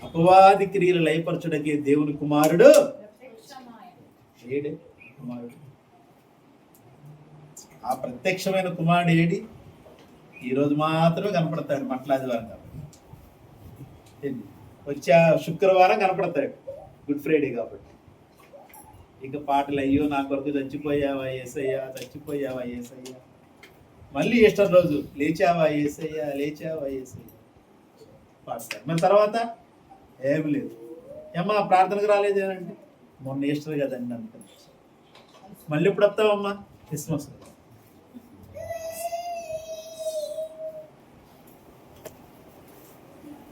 అపవాది క్రియలు లయపరచుటకే దేవుని కుమారుడు ఏడే కుమారుడు. ఆ ప్రత్యక్షమైన కుమారుడు ఏడి? ఈరోజు మాత్రమే కనపడతాడు, మట్లాదివారం కాబట్టి. వచ్చే శుక్రవారం కనపడతాడు, గుడ్ ఫ్రైడే కాబట్టి. ఇక పాటలు, అయ్యో నా కొరకు చచ్చిపోయావా యేసయ్యా, చచ్చిపోయావా యేసయ్యా. మళ్ళీ ఈస్టర్ రోజు లేచావా యేసయ్యా, లేచావా యేసయ్యా పాడతారు. మరి తర్వాత ఏమి లేదు. ఏమ్మా ప్రార్థనకు రాలేదేనండి? మొన్న ఈస్టర్ కదండి అంటారు. మళ్ళీ ఎప్పుడు వస్తావమ్మా? క్రిస్మస్.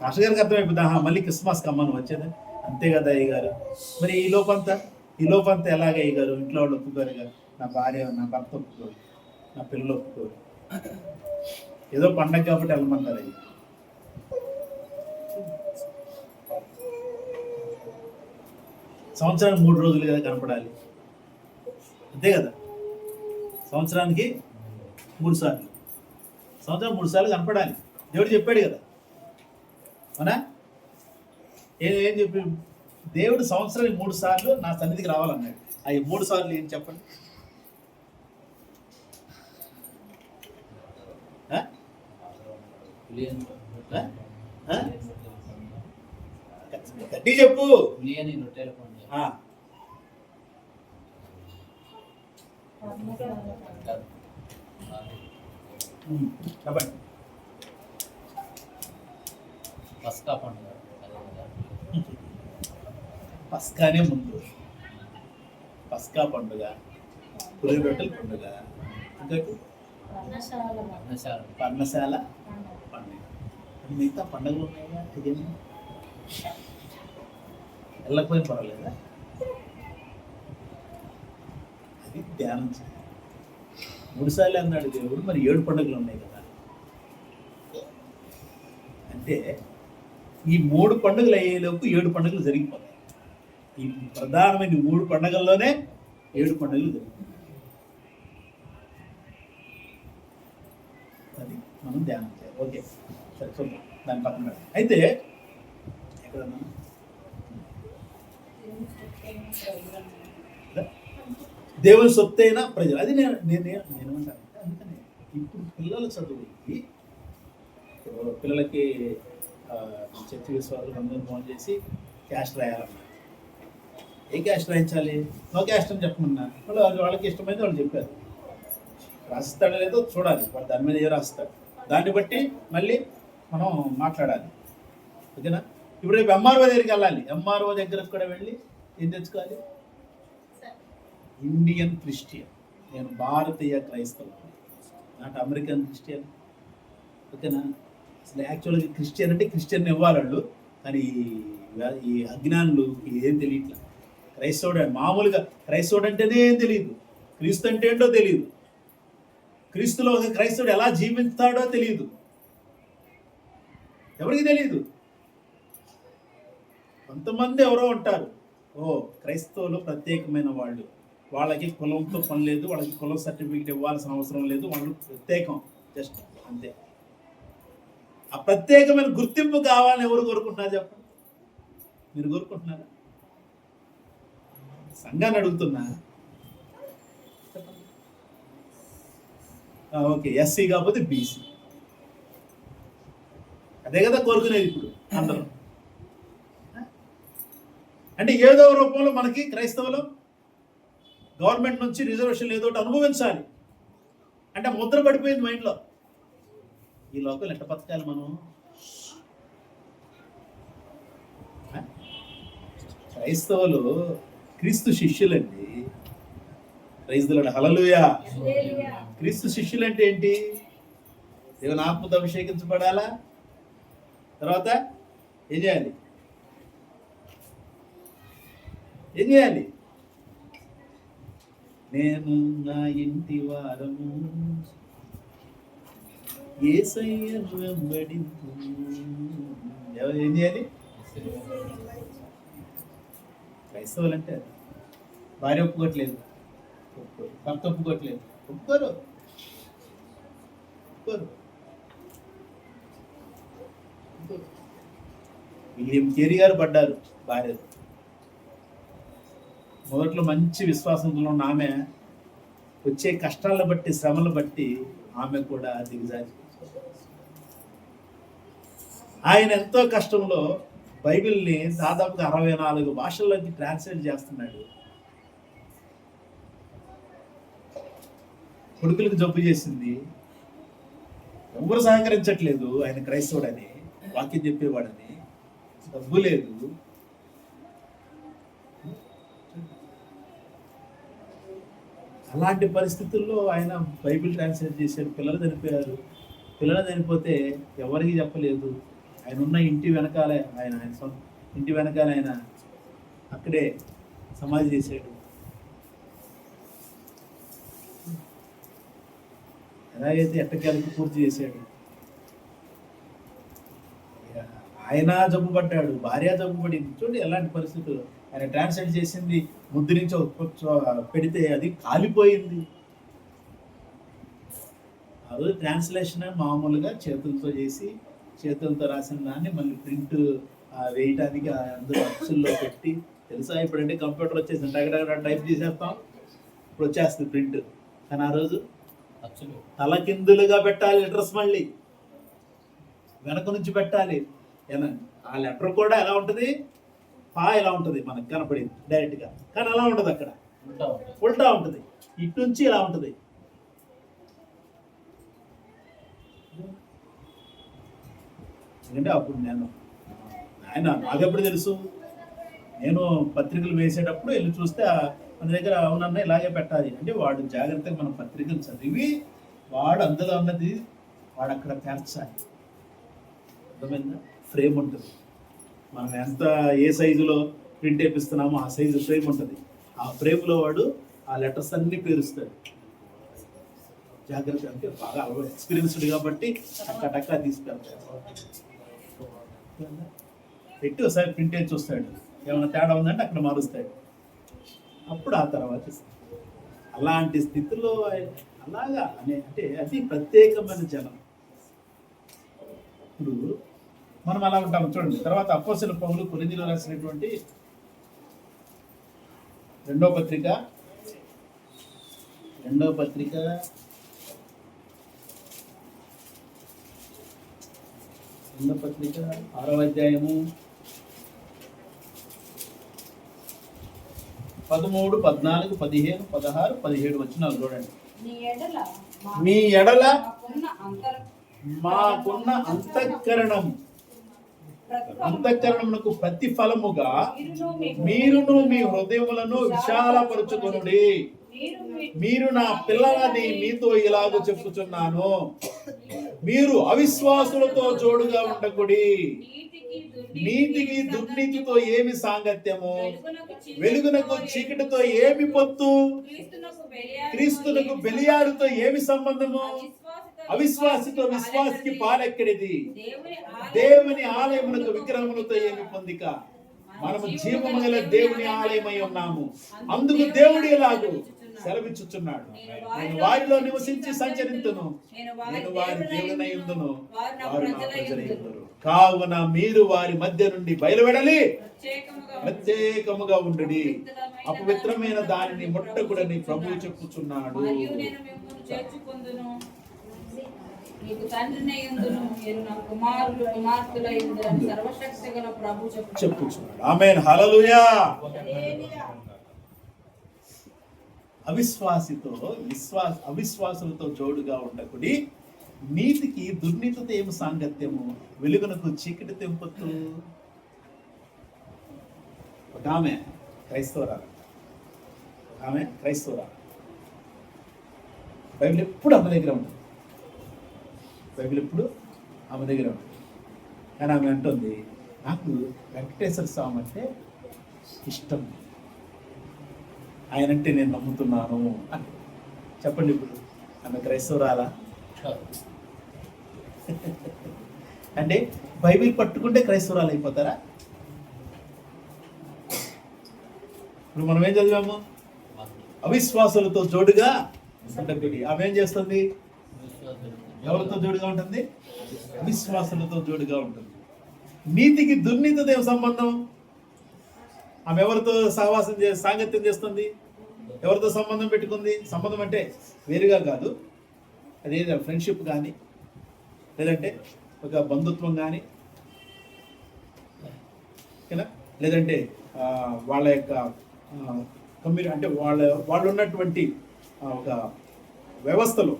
మాస్టర్ గారికి అర్థమైపోద్ది, మళ్ళీ క్రిస్మస్కి అమ్మ నువ్వు వచ్చేది, అంతే కదా అయ్య గారు. మరి ఈ లోపంతా ఎలాగ అయ్య గారు? ఇంట్లో వాళ్ళు ఒప్పుకోరు కదా, నా భార్య నా భర్త ఒప్పుకోరు, నా పిల్లలు ఒప్పుకోరు. ఏదో పండగ కాబట్టి వెళ్ళమంటారు. అయ్యి సంవత్సరానికి 3 రోజులు కదా కనపడాలి, అంతే కదా. సంవత్సరానికి 3 సార్లు, సంవత్సరం 3 సార్లు కనపడాలి. దేవుడు చెప్పాడు కదా, అవునా? ఏం చెప్పి దేవుడు సంవత్సరానికి 3 సార్లు నా సన్నిధికి రావాలన్నాడు. అవి 3 సార్లు ఏం చెప్పండి? గట్టి చెప్పు. చెప్పండి. పస్కా పండుగ, పస్కానే ముందు, పస్కా పండుగ, పులిహోర రొట్టెల పండుగ, ఇంకోటి పర్ణశాల పండుగ. మిగతా పండుగలు ఉన్నాయా? ఇదేమి వెళ్ళకపోయిన పర్వాలేదా? అది ధ్యానం చేయాలి. 3 సార్లు అన్నాడు దేవుడు, మరి 7 పండుగలు ఉన్నాయి కదా. అంటే ఈ 3 పండుగలు అయ్యేలోపు 7 పండుగలు జరిగిపోతాయి. ఈ ప్రధానమైన 3 పండుగల్లోనే 7 పండుగలు జరుగుతాయి. అది మనం ధ్యానం చేయాలి. ఓకే, సరే చూద్దాం, దాని పక్కన పెడదాం. అయితే ఎక్కడ దేవుని సొత్తైన ప్రజలు, అది నేనేమంటాను. అందుకని ఇప్పుడు పిల్లల చదువుకి, పిల్లలకి చర్చి విశ్వాసాలు అందరూ ఫోన్ చేసి క్యాస్ట్ రాయాలన్నా, ఏ క్యాస్ట్ రాయించాలి? నో క్యాస్ట్ అని చెప్పమన్నా వాళ్ళకి ఇష్టమైంది వాళ్ళు చెప్పారు. రాసిస్తాడో లేదో చూడాలి, వాడు దాని మీద ఏ రాస్తాడు, దాన్ని బట్టి మళ్ళీ మనం మాట్లాడాలి. ఓకేనా? ఇప్పుడు రేపు ఎంఆర్ఓ దగ్గరికి వెళ్ళాలి. ఎంఆర్ఓ దగ్గరకు కూడా వెళ్ళి ఏం తెచ్చుకోవాలి? Indian Christian. నేను భారతీయ క్రైస్తవుడు, నాట్ అమెరికన్ క్రిస్టియన్. ఓకేనా? అసలు యాక్చువల్గా క్రిస్టియన్ అంటే క్రిస్టియన్ ఇవ్వాలి వాళ్ళు, కానీ ఈ అజ్ఞానులు ఏం తెలియట్లా. క్రైస్తవుడు మామూలుగా క్రైస్తవుడు అంటేనే ఏం తెలియదు, క్రీస్తు అంటే ఏంటో తెలియదు, క్రీస్తులో క్రైస్తవుడు ఎలా జీవిస్తాడో తెలియదు, ఎవరికి తెలియదు. కొంతమంది ఎవరో ఉంటారు, క్రైస్తవులు ప్రత్యేకమైన వాళ్ళు, వాళ్ళకి కులంతో పని లేదు, వాళ్ళకి కులం సర్టిఫికేట్ ఇవ్వాల్సిన అవసరం లేదు, వాళ్ళు ప్రత్యేకం, జస్ట్ అంతే. ఆ ప్రత్యేకమైన గుర్తింపు కావాలని ఎవరు కోరుకుంటున్నారు చెప్పండి? మీరు కోరుకుంటున్నారా? సంఘాన్ని అడుగుతున్నా. ఓకే, ఎస్సీ కాకపోతే బీసీ, అదే కదా కోరుకునేది ఇప్పుడు అందరూ. అంటే ఏదో రూపంలో మనకి క్రైస్తవులు గవర్నమెంట్ నుంచి రిజర్వేషన్ ఏదో అనుభవించాలి అంటే ముద్ర పడిపోయింది మైండ్లో. ఈ లోకల్ ఎట్ట బతకాలి మనం? క్రైస్తవులు క్రీస్తు శిష్యులండి. క్రైస్తవులు హల్లెలూయా. క్రీస్తు శిష్యులు అంటే ఏంటి? దేవుని ఆత్మతో అభిషేకించబడాలా, తర్వాత ఏం చేయాలి? నేను నా ఇంటి వారము యేసయ్యను వెంబడింతు. ఏం చేయాలి? క్రైస్తవులు అంటే భార్య ఒప్పుకోవట్లేదు, ఒప్పుకోరు. భర్త ఒప్పుకోవట్లేదు, ఒప్పుకోరు. విలియం కేరీ గారు పడ్డారు భార్యలు. మొదట్లో మంచి విశ్వాసంలో ఉన్న ఆమె వచ్చే కష్టాలను బట్టి, శ్రమలను బట్టి ఆమె కూడా దిగజారి. ఆయన ఎంతో కష్టంలో బైబిల్ని దాదాపుగా 64 భాషల్లోకి ట్రాన్స్లేట్ చేస్తున్నాడు. కొడుకులకు జబ్బు చేసింది, ఎవరు సహకరించట్లేదు. ఆయన క్రైస్తవుడని, వాక్యం చెప్పేవాడని, డబ్బు లేదు. అలాంటి పరిస్థితుల్లో ఆయన బైబిల్ ట్రాన్స్లేట్ చేశాడు. పిల్లలు చనిపోయారు. పిల్లలు చనిపోతే ఎవరికి చెప్పలేదు. ఆయన ఉన్న ఇంటి వెనకాలే, ఆయన సొంత ఇంటి వెనకాల ఆయన అక్కడే సమాధి చేశాడు. ఎలాగైతే ఎట్టకేలకు పూర్తి చేశాడు. ఆయన జబ్బు పడ్డాడు, భార్య జబ్బు పడింది. చూడండి ఎలాంటి పరిస్థితులు. ఆయన ట్రాన్స్లేట్ చేసింది ముద్రించి పెడితే అది కాలిపోయింది. ఆ రోజు ట్రాన్స్లేషన్ మామూలుగా చేతులతో చేసి, చేతులతో రాసిన దాన్ని మళ్ళీ ప్రింట్ వేయటానికి అందరూ అచ్చుల్లో పెట్టి, తెలుసా ఇప్పుడంటే కంప్యూటర్ వచ్చేసింది, టగడగడ టైప్ చేసేస్తాం, ఇప్పుడు వచ్చేస్తుంది ప్రింట్. కానీ ఆ రోజు తలకిందులుగా పెట్టాలి లెటర్స్, మళ్ళీ వెనక నుంచి పెట్టాలి. ఆ లెటర్ కూడా ఎలా ఉంటుంది, పా ఎలా ఉంటుంది మనకు కనపడింది డైరెక్ట్గా, కానీ అలా ఉంటుంది, అక్కడ ఉల్టా ఉంటుంది, ఇటు నుంచి ఇలా ఉంటుంది. ఎందుకంటే అప్పుడు నాకెప్పుడు తెలుసు, నేను పత్రికలు వేసేటప్పుడు వెళ్ళి చూస్తే మన దగ్గర అవునన్నా ఇలాగే పెట్టాలి అంటే, వాడు జాగ్రత్తగా మన పత్రికలు చదివి వాడు అందులో ఉన్నది వాడు అక్కడ పేర్చాలి. అర్థమైందా? ఫ్రేమ్ ఉంటుంది, మనం ఎంత ఏ సైజులో ప్రింట్ వేపిస్తున్నామో ఆ సైజు ఫ్రేమ్ ఉంటుంది. ఆ ఫ్రేమ్లో వాడు ఆ లెటర్స్ అన్నీ పేరుస్తాడు. జాగ్రత్త అంటే బాగా ఎక్స్పీరియన్స్డ్ కాబట్టి టక్క తీసుకెళ్తాడు. పెట్టి ఒకసారి ప్రింట్ వేసి చూస్తాడు, ఏమైనా తేడా ఉందంటే అక్కడ మారుస్తాడు. అప్పుడు ఆ తర్వాత అలాంటి స్థితిలో అలాగా అంటే అది ప్రత్యేకమైన జనం. ఇప్పుడు మనం అలా ఉంటాం. చూడండి తర్వాత అపోస్తలుల పౌలు కొరింథీయులకు రాసినటువంటి 2వ పత్రిక 6వ అధ్యాయము 13, 14, 15, 16, 17 వచనాలు చూడండి. మీ ఎడల మాకున్న అంతఃకరణమునకు ప్రతిఫలముగా మీరును మీ హృదయములను విశాలపరుచుకొనుడి. మీరు నా పిల్లలని మీతో ఇలాగ చెప్పుచున్నాను, మీరు అవిశ్వాసులతో జోడుగా ఉండకుడి. నీతికి దుర్నీతితో ఏమి సాంగత్యము, వెలుగునకు చీకటితో ఏమి పొత్తు, క్రీస్తునకు బెలియాలుతో ఏమి సంబంధము, అవిశ్వాసితో విశ్వాసికి పాలెక్కడిది, దేవుని ఆలయమునకు విగ్రహములతో ఏమి పొందిక. మనము జీవము గల దేవుని ఆలయమై ఉన్నాము, అందుకు దేవుడు ఎలాగూ సెలవిచ్చుచున్నాడు, నేను వారిలో నివసించి సంచరింతును, నేను వారి దేవుడనై ఉందును, వారు నా ప్రజలై ఉందురు. కావున మీరు వారి మధ్య నుండి బయలువెడలి ప్రత్యేకముగా ఉండుడి, అపవిత్రమైన దానిని ముట్టకుడని ప్రభువు చెప్పుచున్నాడు. చెప్పుచున్నాడు. ఆమేన్, హల్లెలూయా. అవిశ్వాసులతో జోడుగా ఉండకుడి, నీతికి దుర్నీతితో ఏమి సాంగత్యము, వెలుగునకు చీకటి తెంపొత్తు. ఒక ఆమె క్రైస్తవురాలు, బైబిల్ ఎప్పుడు ఆమె దగ్గర ఉంటుంది, కానీ ఆమె అంటుంది, నాకు వెంకటేశ్వర స్వామి అంటే ఇష్టం, ఆయనంటే నేను నమ్ముతున్నాను అని. చెప్పండి, ఇప్పుడు ఆమె క్రైస్తవురాలా? అంటే బైబిల్ పట్టుకుంటే క్రైస్తవురాలు అయిపోతారా? ఇప్పుడు మనం ఏం చదివాము? అవిశ్వాసులతో జోడుగా ఉండకుడి. ఆమె ఏం చేస్తుంది? ఎవరితో జోడుగా ఉంటుంది? అవిశ్వాసులతో జోడుగా ఉంటుంది. నీతికి దుర్నీతితో ఏం సంబంధం? ఆమె ఎవరితో సహవాసం సాంగత్యం చేస్తుంది? ఎవరితో సంబంధం పెట్టుకుంది? సంబంధం అంటే వేరుగా కాదు, అదే ఫ్రెండ్షిప్ కానీ లేదంటే ఒక బంధుత్వం కానీ, ఓకేనా, లేదంటే వాళ్ళ యొక్క కమ్యూనిటీ అంటే వాళ్ళు ఉన్నటువంటి ఒక వ్యవస్థలో,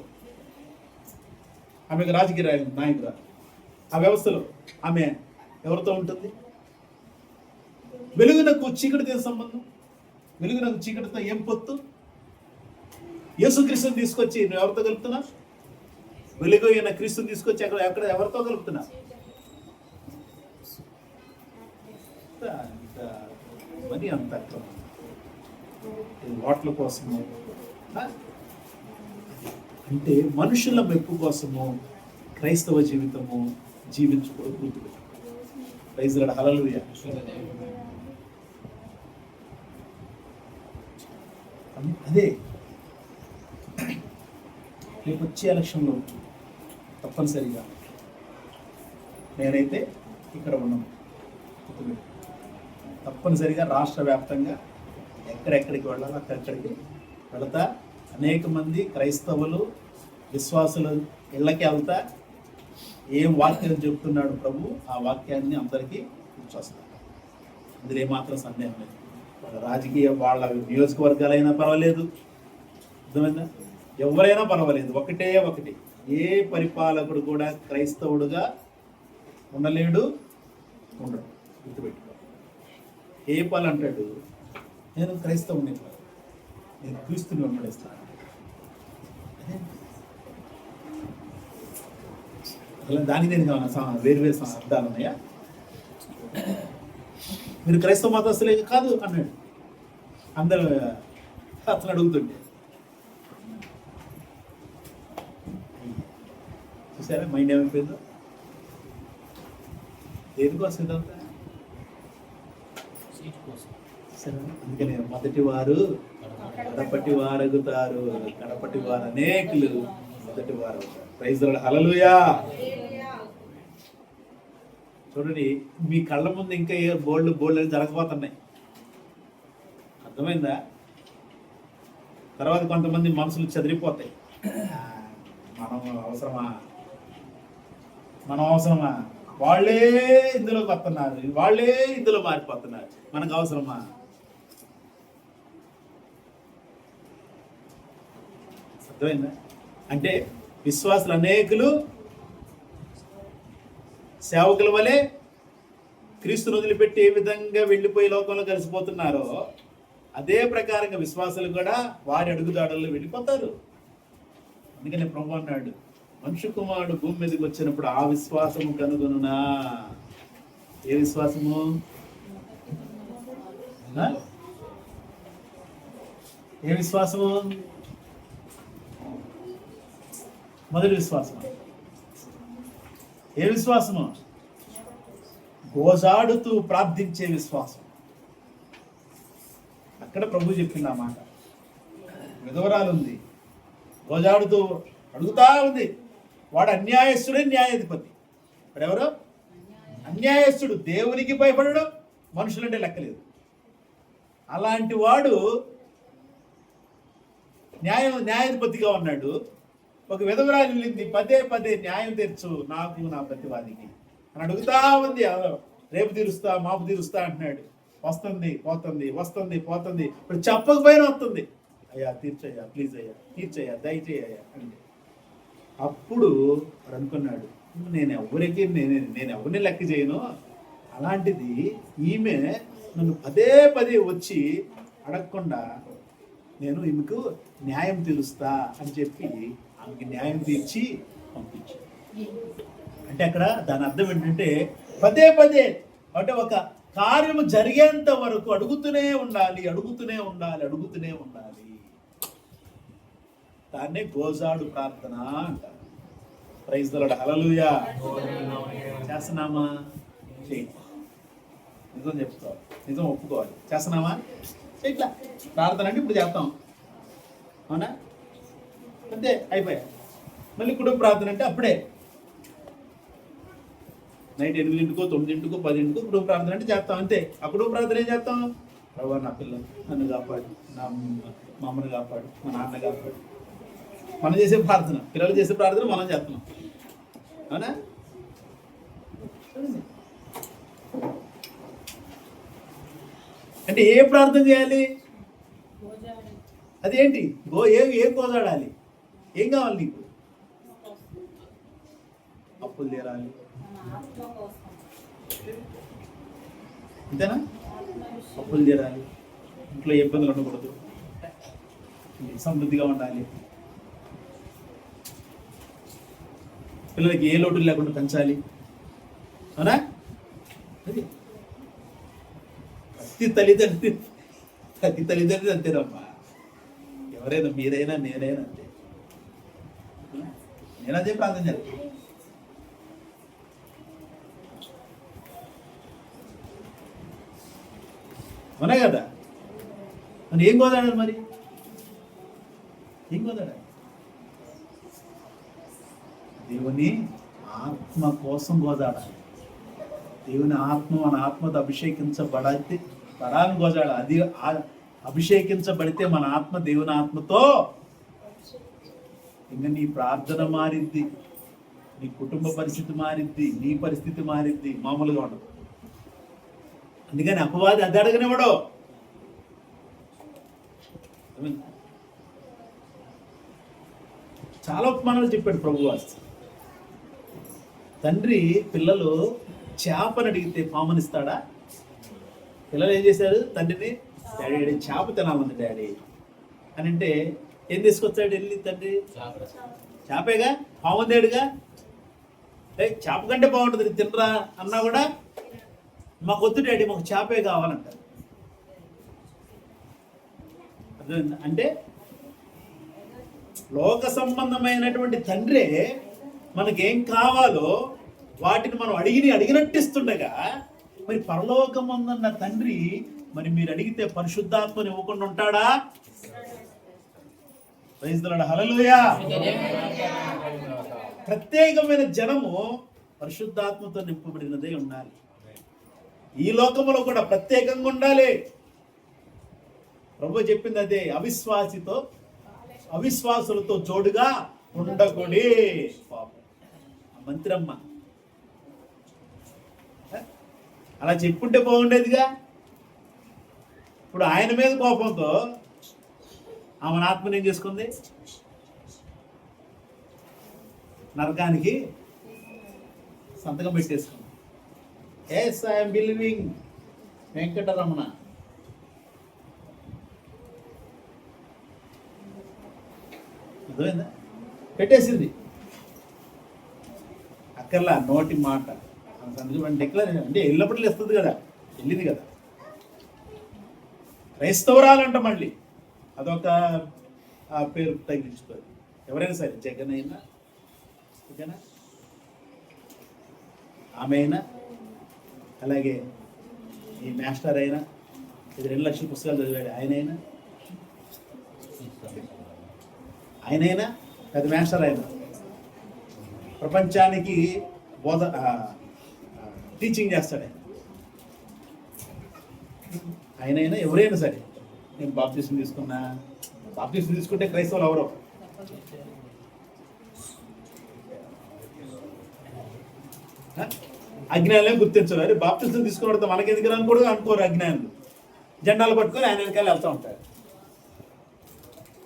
ఆమెకు రాజకీయ నాయకురా, ఆ వ్యవస్థలో ఆమె ఎవరితో ఉంటుంది? వెలుగునకు చీకటితో సంబంధం? వెలుగునకు చీకటితో ఏం పొత్తు? యేసుక్రీస్తుని తీసుకొచ్చి నువ్వు ఎవరితో కలుపుతున్నా? వెలుగు అయిన క్రీస్తుని తీసుకొచ్చి ఎక్కడ ఎవరితో కలుపుతున్నా? మరి అంత ఓట్ల కోసము, అంటే మనుషుల మెప్పు కోసము క్రైస్తవ జీవితము జీవించుకోవడం గుర్తుపెట్టు. ప్రైజ్ లార్డ్, హల్లెలూయా. అదే రేపు వచ్చే ఎలక్షన్లో తప్పనిసరిగా నేనైతే ఇక్కడ ఉన్నాను, తప్పనిసరిగా రాష్ట్ర వ్యాప్తంగా ఎక్కడెక్కడికి వెళ్ళాలో అక్కడెక్కడికి వెళతా. అనేక మంది క్రైస్తవులు విశ్వాసులు ఇళ్ళకి వెళ్తా ఏం వాక్యం చెప్తున్నాడు ప్రభు, ఆ వాక్యాన్ని అందరికీ కూర్చొస్తారు. అందులో ఏమాత్రం సందేహం లేదు. వాళ్ళ రాజకీయ వాళ్ళ నియోజకవర్గాలైనా పర్వాలేదు, అర్థమైందా, ఎవరైనా పర్వాలేదు, ఒకటి ఏ పరిపాలకుడు కూడా క్రైస్తవుడుగా ఉండలేడు, ఉండడు. గుర్తుపెట్టుకో. ఏ పాలు అంటాడు, నేను క్రైస్తవుని, నేను క్రీస్తుని వెంబడిస్తాను. అలా దానికి నేను వేరు అర్థాలు ఉన్నాయా? మీరు క్రైస్తవ మతస్థులే కాదు అన్నాడు అందరూ అతను అడుగుతుంటే. చూసారా మైండ్ ఏమైపోయిందో? దేనికోసం ఇదంతా? అందుకని మొదటి వారు కడపటి వారు అగుతారు, కడపటి వారు అనేకులు మొదటి వారు. ప్రైజ్ లార్డ్, హల్లెలూయా. చూడండి, మీ కళ్ళ ముందు ఇంకా ఏ బోల్డ్ జరగబోతున్నాయి, అర్థమైందా? తర్వాత కొంతమంది మనసులు చెదిరిపోతాయి. మనం అవసరమా? వాళ్ళే ఇందులోకి వస్తున్నారు, వాళ్ళే ఇందులో మారిపోతున్నారు, మనకు అవసరమా? అర్థమైందా? అంటే విశ్వాసులు అనేకులు సేవకుల వలె క్రీస్తును వదిలిపెట్టి ఏ విధంగా వెళ్ళిపోయి లోకంలో కలిసిపోతున్నారో అదే ప్రకారంగా విశ్వాసులు కూడా వారి అడుగుదాడుల్లో వెళ్ళిపోతారు. అందుకని ప్రభు అన్నాడు, మనుష్య కుమారుడు భూమి మీదకి వచ్చినప్పుడు ఆ విశ్వాసము కనుగొనునా. ఏ విశ్వాసము? ఏ విశ్వాసము? మొదటి విశ్వాసము. ఏ విశ్వాసము? గోజాడుతూ ప్రార్థించే విశ్వాసం. అక్కడ ప్రభు చెప్పింది ఆ మాట. విధవరాలు ఉంది, గోజాడుతూ అడుగుతా ఉంది. వాడు అన్యాయస్తుడే న్యాయాధిపతి. వాడెవరు? అన్యాయస్తుడు, దేవునికి భయపడడం, మనుషులంటే లెక్కలేదు. అలాంటి వాడు న్యాయాధిపతిగా ఉన్నాడు. ఒక విధవరాలు వెళ్ళింది, పదే న్యాయం తీర్చు నాకు, నా ప్రతివాదికి అని అడుగుతా ఉంది. రేపు తీరుస్తా, మాపు తీరుస్తా అంటున్నాడు. వస్తుంది పోతుంది. ఇప్పుడు చెప్పకపోయినా వస్తుంది, అయ్యా తీర్చయ్యా, ప్లీజ్ అయ్యా, తీర్చయ్యా, దయచేయ్యా అంటే. అప్పుడు వాడు అనుకున్నాడు, నేను ఎవరిని లెక్క చేయను. అలాంటిది ఈమె నన్ను పదే వచ్చి అడగకుండా నేను ఈమెకు న్యాయం తీరుస్తా అని చెప్పి ఆమెకి న్యాయం తీర్చి పంపించి. అంటే అక్కడ దాని అర్థం ఏంటంటే పదే అంటే ఒక కార్యము జరిగేంత వరకు అడుగుతూనే ఉండాలి. దాన్నే గోజాడు ప్రార్థన అంటారు. ప్రైజ్ ది లార్డ్, హల్లెలూయా. చేస్తున్నామా? చెయ్యి. నిజం చెప్పుకోవాలి, నిజం ఒప్పుకోవాలి. చేస్తున్నామా? ఇట్లా ప్రార్థన అంటే ఇప్పుడు చేస్తాం, అవునా? అంతే, అయిపోయా. మళ్ళీ కుటుంబ ప్రార్థన అంటే అప్పుడే నైట్ 8, 9, 10 కుటుంబ ప్రార్థన అంటే చేస్తాం అంతే. ఆ కుటుంబ ప్రార్థన ఏం చేస్తాం? ప్రభా నా పిల్లలు నన్ను కాపాడు, మా అమ్మని కాపాడు, మా నాన్న కాపాడు. మనం చేసే ప్రార్థన, పిల్లలు చేసే ప్రార్థన మనం చేస్తున్నాం. అవునా? అంటే ఏ ప్రార్థన చేయాలి? అదేంటి? ఏం కోదాడాలి? ఏం కావాలి నీకు? అప్పులు తీరాలి, అంతేనా? అప్పులు తీరాలి, ఇంట్లో ఇబ్బందులు ఉండకూడదు, సమృద్ధిగా ఉండాలి, పిల్లలకి ఏ లోటు లేకుండా పెంచాలి. అవునా? అది ప్రతి తల్లిదండ్రులు అంతేనమ్మా. ఎవరైనా, మీరైనా నేనైనా అంతే. నేను అదే ప్రార్థన చేస్తాను. అవునా కదా? మరి ఏం కోదాడాలి? మరి ఏం కోదాడాలి? దేవుని ఆత్మ కోసం కోదాడాలి. దేవుని ఆత్మ మన ఆత్మతో అభిషేకించబడాలని కోదాడాలి. అది అభిషేకించబడితే మన ఆత్మ దేవుని ఆత్మతో ఇంకా నీ ప్రార్థన మారిద్ది, నీ కుటుంబ పరిస్థితి మారిద్ది, నీ పరిస్థితి మారిద్ది, మామూలుగా ఉండదు. అందుకని అపవాది అది అడగనివ్వడు. చాలా ఉపమానాలు చెప్పాడు ప్రభువాస్. తండ్రి పిల్లలు చేపని అడిగితే పామునిస్తాడా? పిల్లలు ఏం చేశారు? తండ్రిని, డాడీ చేప తినాలంది డాడీ అని అంటే ఏం తీసుకొచ్చాడు వెళ్ళి తండ్రి? చేపేగా, పాముందేడుగా. చేప కంటే బాగుంటుంది తినరా అన్నా కూడా మాకు వద్దు డాడీ, మాకు చేపే కావాలంటారు. అంటే లోక సంబంధమైనటువంటి తండ్రే మనకేం కావాలో వాటిని మనం అడిగినట్టిస్తుండగా, మరి పరలోకమందున్న తండ్రి మరి మీరు అడిగితే పరిశుద్ధాత్మని ఇవ్వకుండా ఉంటాడా? ప్రైజ్ ది లార్డ్, హల్లెలూయా. ప్రత్యేకమైన జనము పరిశుద్ధాత్మతో నింపబడినదే ఉండాలి. ఈ లోకములో కూడా ప్రత్యేకంగా ఉండాలి. ప్రభు చెప్పింది అదే, అవిశ్వాసులతో జోడుగా ఉండకూడి. మంత్రమ్మ అలా చెప్పుంటే బాగుండేదిగా. ఇప్పుడు ఆయన మీద కోపంతో ఆమె ఆత్మని ఏం చేసుకుంది? నరకానికి సంతకం పెట్టేసుకుంది. Yes, I'm believing Venkataramana. అర్థమైందా? పెట్టేసింది. అక్కర్లా నోటి మాట సంతకం డిక్లేర్ అంటే వెళ్ళినప్పుడు ఇస్తుంది కదా, వెళ్ళింది కదా. క్రైస్తవురాలంట మళ్ళీ అదొక పేరు తగ్గించుకోరు. ఎవరైనా సరే, జగన్ అయినా, ఓకేనా, ఆమె అయినా, అలాగే ఈ మాస్టర్ అయినా, ఇది 2 లక్షల పుస్తకాలు చదివాడు ఆయనైనా పెద్ద మాస్టర్ అయినా, ప్రపంచానికి టీచింగ్ చేస్తాడు ఆయనైనా, ఎవరైనా సరే. నేను బాప్టిజం తీసుకుంటే క్రైస్తవులు ఎవరో అజ్ఞానులే గుర్తించరు. అరే బాప్టిజం తీసుకున్న మనకెందుకు అని కూడా అనుకోరు. అజ్ఞానులు జెండాలు పట్టుకొని ఆయన వెనకాల వెళ్తూ ఉంటారు.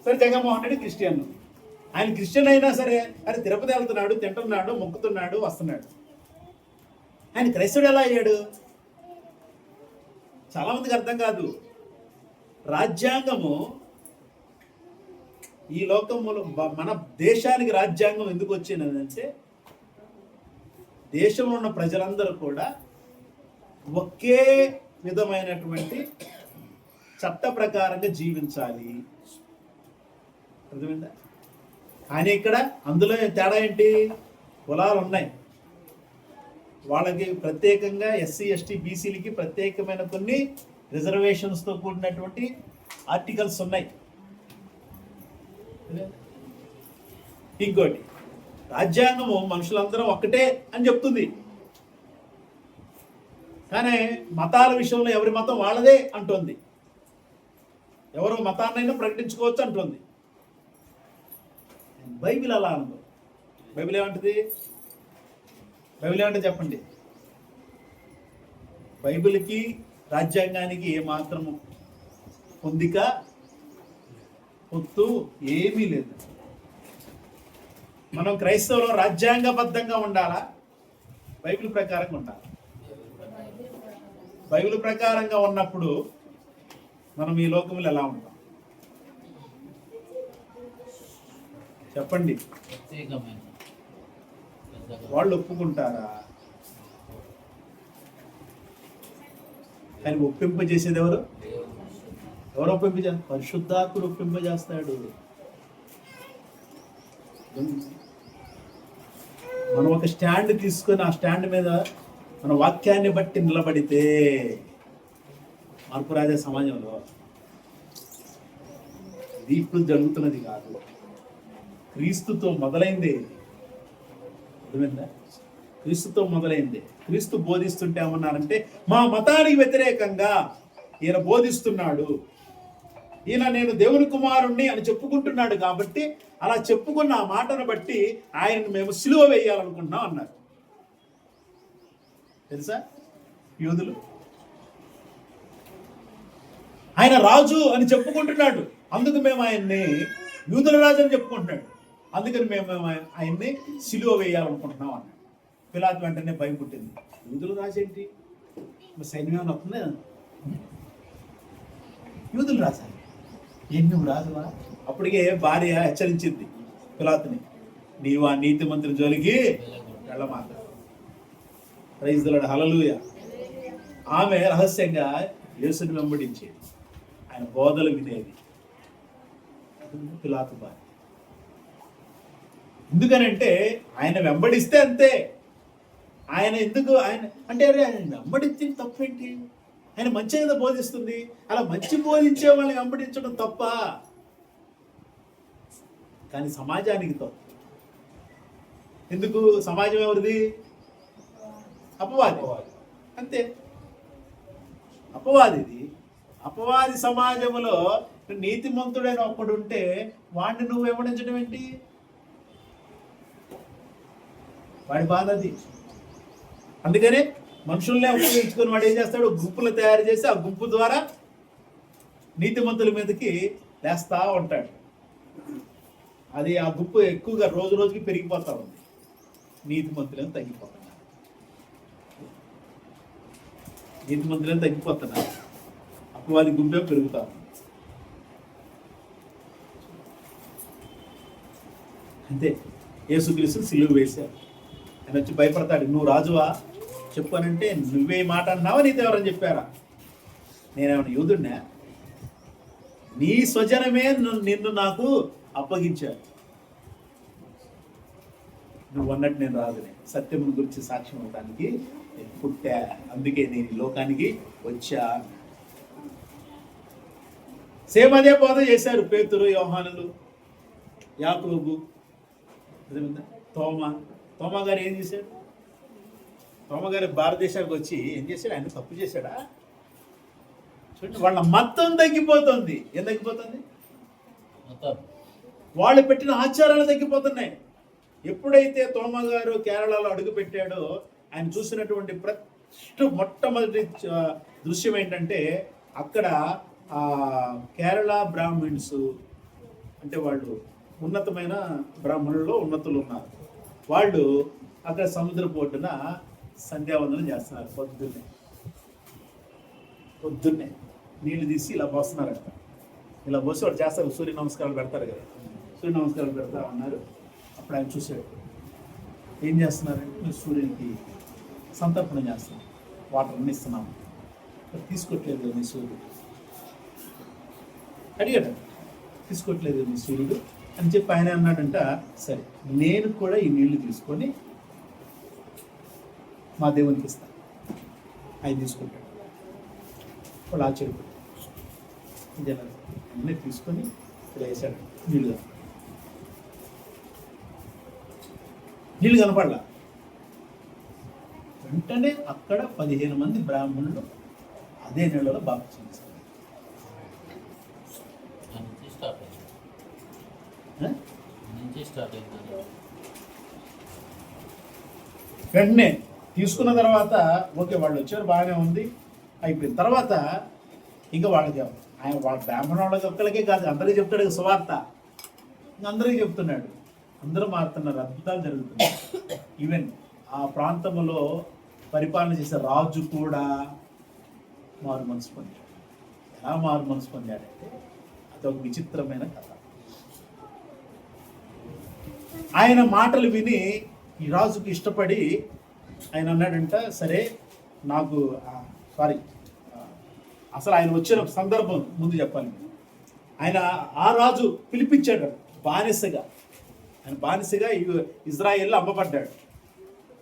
సరే, జగన్మోహన్ రెడ్డి క్రిస్టియన్. ఆయన క్రిస్టియన్ అయినా సరే, అరే తిరుపతి వెళ్తున్నాడు, తింటున్నాడు, మొక్కుతున్నాడు, వస్తున్నాడు. ఆయన క్రైస్తవుడు ఎలా అయ్యాడు? చాలా మందికి అర్థం కాదు. రాజ్యాంగము ఈ లోకములో మన దేశానికి రాజ్యాంగం ఎందుకు వచ్చిందంటే, దేశంలో ఉన్న ప్రజలందరూ కూడా ఒకే విధమైనటువంటి చట్ట ప్రకారంగా జీవించాలి. అర్థమైందా? కానీ ఇక్కడ అందులో తేడా ఏంటి? కులాలు ఉన్నాయి. వాళ్ళకి ప్రత్యేకంగా ఎస్సీ, ఎస్టీ, బీసీలకి ప్రత్యేకమైన కొన్ని రిజర్వేషన్స్తో కూడినటువంటి ఆర్టికల్స్ ఉన్నాయి. ఇంకోటి, రాజ్యాంగము మనుషులందరం ఒక్కటే అని చెప్తుంది, కానీ మతాల విషయంలో ఎవరి మతం వాళ్ళదే అంటుంది. ఎవరు మతాన్నైనా ప్రకటించుకోవచ్చు అంటుంది. బైబిల్ అలా అనదు. బైబిల్ ఏమంటుంది? బైబిల్ ఏమంటే చెప్పండి. బైబిల్కి రాజ్యాంగానికి ఏమాత్రము పొందిక పొత్తు ఏమీ లేదు. మనం క్రైస్తవులు రాజ్యాంగబద్ధంగా ఉండాలా, బైబిల్ ప్రకారంగా ఉండాలి. బైబిల్ ప్రకారంగా ఉన్నప్పుడు మనం ఈ లోకంలో ఎలా ఉంటాం చెప్పండి? ప్రత్యేకమైన వాళ్ళు ఒప్పుకుంటారా? కానీ ఒప్పింపజేసేది ఎవరు? ఎవరు ఒప్పింపజేస్తారు? పరిశుద్ధాత్ముడు ఒప్పింపజేస్తాడు. మనం ఒక స్టాండ్ తీసుకొని ఆ స్టాండ్ మీద మన వాక్యాన్ని బట్టి నిలబడితే మార్పు రాజే సమాజంలో ఇది ఇప్పుడు జరుగుతున్నది కాదు, క్రీస్తుతో మొదలైందే. అర్థమైందా? క్రీస్తుతో మొదలైందే. క్రీస్తు బోధిస్తుంటే ఏమన్నారంటే, మా మతానికి వ్యతిరేకంగా ఈయన బోధిస్తున్నాడు, ఈయన నేను దేవుని కుమారుణ్ణి అని చెప్పుకుంటున్నాడు కాబట్టి అలా చెప్పుకున్న ఆ మాటను బట్టి ఆయనను మేము సిలువ వేయాలనుకుంటున్నాం అన్నారు. తెలుసా? యూదులు ఆయన రాజు అని చెప్పుకుంటున్నాడు, అందుకు మేము ఆయన్ని యూదుల రాజు అని చెప్పుకుంటున్నాడు, అందుకని మేము ఆయన్ని సిలువ వేయాలనుకుంటున్నాం అన్నాడు. పిలాతు వెంటనే భయం పుట్టింది. యూదుల రాజు ఏంటి? సైన్యం వస్తుంది. యూదుల రాజా? ఏం నువ్వు రాజువా? అప్పటికే భార్య హెచ్చరించింది పిలాతుని, నీవు ఆ నీతి మంత్రి జోలికి వెళ్ళమాక. ప్రైజ్ ది లార్డ్, హల్లెలూయా. ఆమె రహస్యంగా యేసుని వెంబడించేది, ఆయన బోధలు వినేది. పిలాతు భార్య. ఎందుకనంటే ఆయన వెంబడిస్తే అంతే. ఆయన ఎందుకు ఆయన అంటే ఆయన వెంబడించి తప్పేంటి? ఆయన మంచి కదా బోధిస్తుంది, అలా మంచి బోధించే వాళ్ళని వెంబడించడం తప్ప, కానీ సమాజానికి తప్పు. ఎందుకు? సమాజం ఎవరిది? అపవాది. అంతే, అపవాదిది. అపవాది సమాజంలో నీతిమంతుడైన ఒక్కడు ఉంటే వాడిని నువ్వు వెంబడించడం ఏంటి? వాడి బాధ అది. అందుకనే మనుషుల్నే ఉపయోగించుకొని వాడు ఏం చేస్తాడు? గుంపులు తయారు చేసి ఆ గుంపు ద్వారా నీతిమంతుల మీదకి లేస్తా ఉంటాడు. అది ఆ గుంపు ఎక్కువగా రోజు రోజుకి పెరిగిపోతా ఉంది, నీతిమంతులను తగ్గిపోతున్నారు. నీతిమంతులను తగ్గిపోతున్నారు, అపవాది గుంపే పెరుగుతా ఉంది. అంతే. యేసుక్రీస్తు సిలువ వేశారు. ఆయన వచ్చి భయపడతాడు, నువ్వు రాజువా చెప్పానంటే నువ్వే మాట అన్నావా? నీతో ఎవరని చెప్పారా? నేనేమన్నా యూదుడినా? నీ స్వజనమే నిన్ను నాకు అప్పగించారు. నువ్వు అన్నట్టు నేను రాజునే, సత్యం గురించి సాక్ష్యం ఇవ్వడానికి నేను పుట్టా, అందుకే నేను ఈ లోకానికి వచ్చా. సేమ్ అదే బోధ చేశారు పేతురు, యోహానులు, యాకోబు, తోమా గారు ఏం చేశాడు? తోమా గారు భారతదేశానికి వచ్చి ఏం చేశాడు? ఆయన తప్పు చేశాడా? చూడండి, వాళ్ళ మతం తగ్గిపోతుంది. ఏం తగ్గిపోతుంది? వాళ్ళు పెట్టిన ఆచారాలు తగ్గిపోతున్నాయి. ఎప్పుడైతే తోమా గారు కేరళలో అడుగు పెట్టాడో ఆయన చూసినటువంటి మొట్టమొదటి దృశ్యం ఏంటంటే, అక్కడ కేరళ బ్రాహ్మిన్స్ అంటే వాళ్ళు ఉన్నతమైన బ్రాహ్మణుల్లో ఉన్నతులు ఉన్నారు. వాళ్ళు అక్కడ సముద్ర ఒడ్డున సంధ్యావందనం చేస్తున్నారు. పొద్దున్నే నీళ్లు తీసి ఇలా పోస్తున్నారట. ఇలా పోసి వాడు చేస్తారు, సూర్య నమస్కారాలు పెడతారు కదా, సూర్య నమస్కారాలు పెడతా ఉన్నారు. అప్పుడు ఆయన చూశాడు, ఏం చేస్తున్నారంటే మీరు సూర్యునికి సంతర్పణ చేస్తున్నాం, వాటర్ అన్ని ఇస్తున్నాము, తీసుకోవట్లేదు మీ సూర్యుడు. అడిగాడు, తీసుకోవట్లేదు మీ సూర్యుడు అని చెప్పి ఆయన అన్నాడంట, సరే నేను కూడా ఈ నీళ్లు తీసుకొని మా దేవునికి ఇస్తాను. ఆయన తీసుకుంటాడు. వాళ్ళు ఆశ్చర్యపడ్డారు. అన్నీ తీసుకొని ఇలా వేసాడు నీళ్ళు. నీళ్ళు కనపడలా. వెంటనే అక్కడ 15 మంది బ్రాహ్మణులు అదే నీళ్ళలో బాప్తిసం తీసుకున్నారు. వెంటనే తీసుకున్న తర్వాత ఓకే వాళ్ళు వచ్చారు, బాగానే ఉంది, అయిపోయిన తర్వాత ఇంకా వాళ్ళకి ఆయన వాళ్ళ బ్రాహ్మణ వాళ్ళకి ఒక్కరికే కాదు అందరికీ చెప్తాడు సువార్త, ఇంకా అందరికీ చెప్తున్నాడు, అందరూ మారుతున్నారు, అద్భుతాలు జరుగుతున్నాయి. ఈవెన్ ఆ ప్రాంతంలో పరిపాలన చేసే రాజు కూడా మారు మనసు పొందాడు. ఎలా మారు మనసు పొందాడంటే అదొక విచిత్రమైన కథ. ఆయన మాటలు విని ఈ రాజుకి ఇష్టపడి ఆయన అన్నాడంట, సరే నాకు అసలు ఆయన వచ్చిన సందర్భం ముందు చెప్పాలి. ఆయన ఆ రాజు పిలిపించాడు బానిసగా. ఆయన బానిసగా ఇజ్రాయేల్లో అమ్మబడ్డాడు.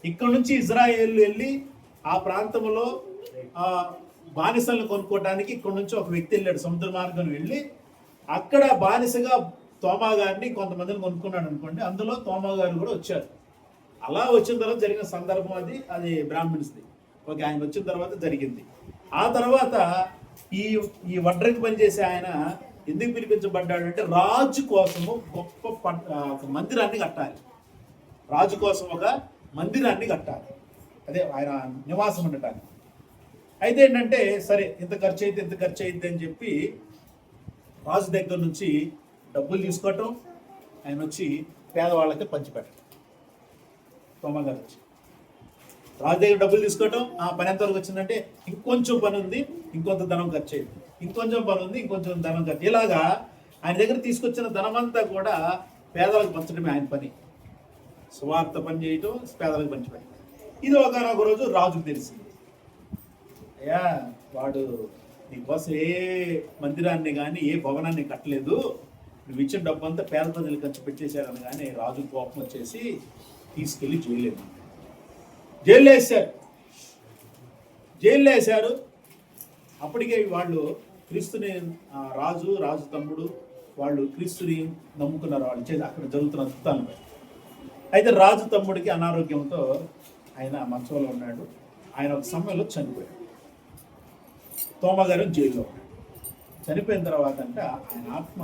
ఇక్కడ నుంచి ఇజ్రాయేల్ వెళ్ళి ఆ ప్రాంతంలో బానిసలను కొనుక్కోవడానికి ఇక్కడ నుంచి ఒక వ్యక్తి వెళ్ళాడు, సముద్ర మార్గం వెళ్ళి అక్కడ బానిసగా తోమా గారిని కొంతమందిని కొనుక్కున్నాడు అనుకోండి. అందులో తోమా గారు కూడా వచ్చారు. అలా వచ్చిన తర్వాత జరిగిన సందర్భం అది బ్రాహ్మిన్స్ది. ఓకే, ఆయన వచ్చిన తర్వాత జరిగింది. ఆ తర్వాత ఈ వడ్రంగి పనిచేసే ఆయన ఎందుకు పిలిపించబడ్డాడు అంటే రాజు కోసము గొప్ప మందిరాన్ని కట్టాలి. రాజు కోసం ఒక మందిరాన్ని కట్టాలి, అదే ఆయన నివాసం ఉండటానికి. అయితే ఏంటంటే సరే ఇంత ఖర్చు అయితే అని చెప్పి రాజు దగ్గర నుంచి డబ్బులు తీసుకోవటం, ఆయన వచ్చి పేదవాళ్ళకి పంచిపెట్టడం. తోమగారు వచ్చి రాజు దగ్గర డబ్బులు తీసుకోవటం, ఆ పని ఎంతవరకు వచ్చిందంటే ఇంకొంచెం పని ఉంది, ఇంకొంత ధనం ఖర్చు అయింది, ఇంకొంచెం పని ఉంది, ఇంకొంచెం ధనం ఖర్చు. ఇలాగా ఆయన దగ్గర తీసుకొచ్చిన ధనమంతా కూడా పేదలకు పంచడమే ఆయన పని. సువార్త పని చేయటం, పేదలకు పంచిపెట్టడం. ఇది ఒకనొక రోజు రాజుకు తెలిసింది. అయ్యా వాడు నీకోసం ఏ మందిరాన్ని కానీ ఏ భవనాన్ని కట్టలేదు, నువ్వు ఇచ్చిన డబ్బు అంతా పేద ప్రజలు ఖర్చు పెట్టేశారని. కానీ రాజు కోపం వచ్చేసి తీసుకెళ్ళి జైల్లో వేశారు. అప్పటికే వాళ్ళు క్రీస్తుని రాజు తమ్ముడు వాళ్ళు క్రీస్తుని నమ్ముకున్నారు. వాళ్ళు చేసి అక్కడ జరుగుతున్న అద్భుతాలపై. అయితే రాజు తమ్ముడికి అనారోగ్యంతో ఆయన మంచంలో ఉన్నాడు. ఆయన ఒక సమయంలో చనిపోయాడు. తోమగారు జైల్లో ఉన్నాడు. చనిపోయిన తర్వాత అంటే ఆయన ఆత్మ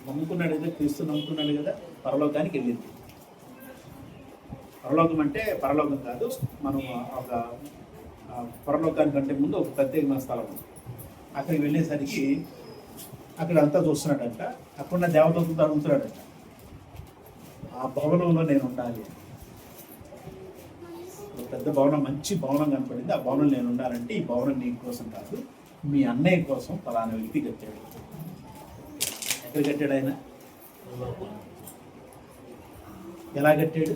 నమ్ముకున్నాడు కదా, క్రీస్తు నమ్ముకున్నాడు కదా, పరలోకానికి వెళ్ళింది. పరలోకం అంటే పరలోకం కాదు, మనం ఒక పరలోకానికంటే ముందు ఒక ప్రత్యేకమైన స్థలం ఉంది. అక్కడికి వెళ్ళేసరికి అక్కడ అంతా చూస్తున్నాడంట. అక్కడ దేవదూతలతో అడుగుతున్నాడంట, ఆ భవనంలో నేను ఉండాలి. పెద్ద భవనం, మంచి భవనం కనపడింది, ఆ భవనం నేను ఉండాలంటే ఈ భవనం నీ కోసం కాదు, మీ అన్నయ్య కోసం ఫలానా వ్యక్తి కట్టాడు. ఎక్కడ కట్టాడు ఆయన? ఎలా కట్టాడు?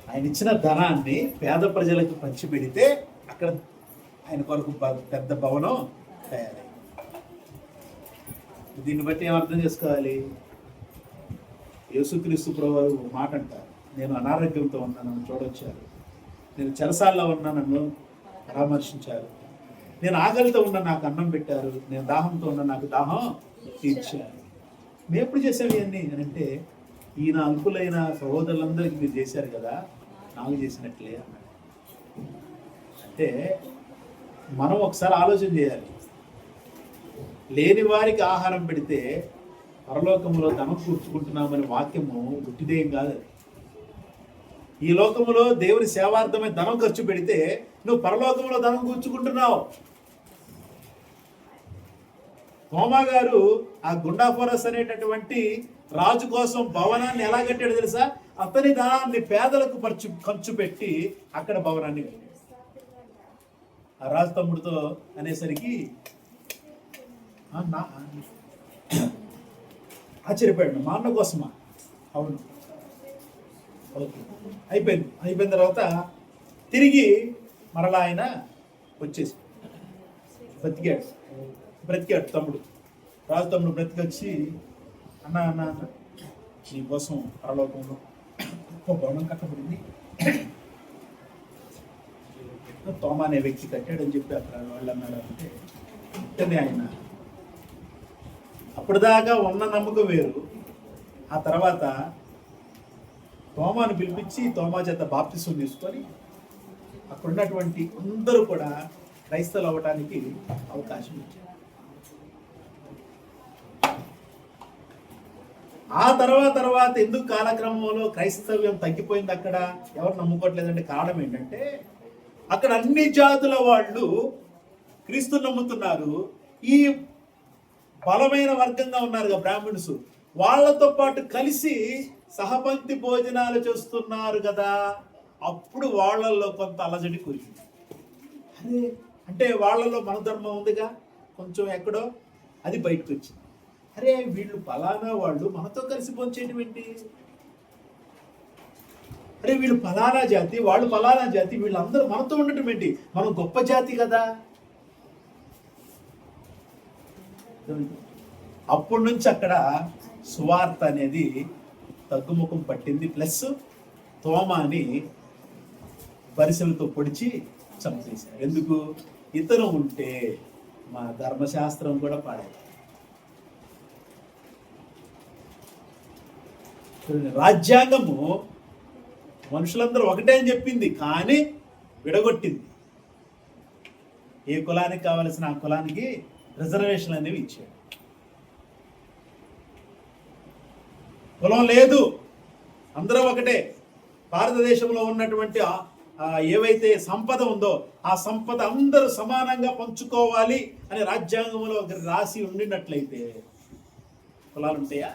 ఆయన ఇచ్చిన ధనాన్ని పేద ప్రజలకు పంచిపెడితే అక్కడ ఆయన కొరకు పెద్ద భవనం తయారైంది. దీన్ని బట్టి ఏం అర్థం చేసుకోవాలి? యేసుక్రీస్తు ప్రభువు మాట అంటారు, నేను అనారోగ్యంతో ఉన్నాను, నన్ను చూడొచ్చారు. నేను చెరసాల్లో ఉన్నా, నన్ను పరామర్శించారు. నేను ఆకలితో ఉన్నా, నాకు అన్నం పెట్టారు. నేను దాహంతో ఉన్నా, నాకు దాహం తీర్చారు. మేము ఎప్పుడు చేసాము ఇవన్నీ అని అంటే, ఈయన అల్పులైన సహోదరులందరికీ మీరు చేశారు కదా, నాకు చేసినట్లే అన్నాడు. అంటే మనం ఒకసారి ఆలోచన చేయాలి. లేని వారికి ఆహారం పెడితే పరలోకంలో ధనం కూర్చుకుంటున్నామని వాక్యము గుట్టిదేం కాదు. ఈ లోకంలో దేవుని సేవార్థమై ధనం ఖర్చు పెడితే నువ్వు పరలోకంలో ధనం కూర్చుకుంటున్నావు. తోమా గారు ఆ గుండాఫోరస్ అనేటటువంటి రాజు కోసం భవనాన్ని ఎలా కట్టాడు తెలుసా? అతని ధనాన్ని పేదలకు ఖర్చు పెట్టి అక్కడ భవనాన్ని కట్టాడు. ఆ రాజు తమ్ముడితో అనేసరికి ఆశ్చర్యపోయాడు. మా అన్న కోసమా? అవును. ఓకే, అయిపోయిన తర్వాత తిరిగి మరలా ఆయన వచ్చేసి బ్రతికాడు తమ్ముడు. రాజు తమ్ముడు బ్రతికొచ్చి అన్న నీ కోసం పరలోకంలో గొప్ప భవనం కట్టబడింది, తోమా అనే వ్యక్తి కట్టాడని చెప్పి అక్కడ వాళ్ళు అన్నాడు. అంటే వెంటనే ఆయన అప్పటిదాకా ఉన్న నమ్మకం వేరు, ఆ తర్వాత తోమాను పిలిపించి తోమా చేత బాప్తిసం తీసుకొని అక్కడ ఉన్నటువంటి అందరూ కూడా క్రైస్తవులు అవ్వడానికి అవకాశం ఇచ్చారు. ఆ తర్వాత ఎందుకు కాలక్రమంలో క్రైస్తవ్యం తగ్గిపోయింది? అక్కడ ఎవరు నమ్ముకోవట్లేదంటే కారణం ఏంటంటే అక్కడ అన్ని జాతుల వాళ్ళు క్రీస్తుని నమ్ముతున్నారు. ఈ బలమైన వర్గంగా ఉన్నారు బ్రాహ్మణ్స్, వాళ్ళతో పాటు కలిసి సహపంక్తి భోజనాలు చేస్తున్నారు కదా. అప్పుడు వాళ్ళల్లో కొంత అలజడి కూర్చుంది. అరే అంటే వాళ్ళలో మన ధర్మం ఉందిగా కొంచెం ఎక్కడో, అది బయటకు వచ్చింది. అరే వీళ్ళు ఫలానా వాళ్ళు మనతో కలిసి భోంచేయడం ఏంటి? అరే వీళ్ళు ఫలానా జాతి, వాళ్ళు ఫలానా జాతి, వీళ్ళందరూ మనతో ఉండటం ఏంటి? మనం గొప్ప జాతి కదా. అప్పటి నుంచి అక్కడ సువార్త అనేది తగ్గుముఖం పట్టింది. ప్లస్ తోమాని పరిశీలతో పొడిచి చంపేశారు. ఎందుకు? ఇతను ఉంటే మా ధర్మశాస్త్రం కూడా పాడేది. రాజ్యాంగము మనుషులందరూ ఒకటే అని చెప్పింది, కానీ విడగొట్టింది. ఏ కులానికి కావలసిన ఆ కులానికి రిజర్వేషన్ అనేవి ఇచ్చాడు. కులం లేదు, అందరూ ఒకటే. భారతదేశంలో ఉన్నటువంటి ఏవైతే సంపద ఉందో ఆ సంపద అందరూ సమానంగా పంచుకోవాలి అని రాజ్యాంగంలో రాసి ఉండినట్లయితే కులాలు ఉంటాయా?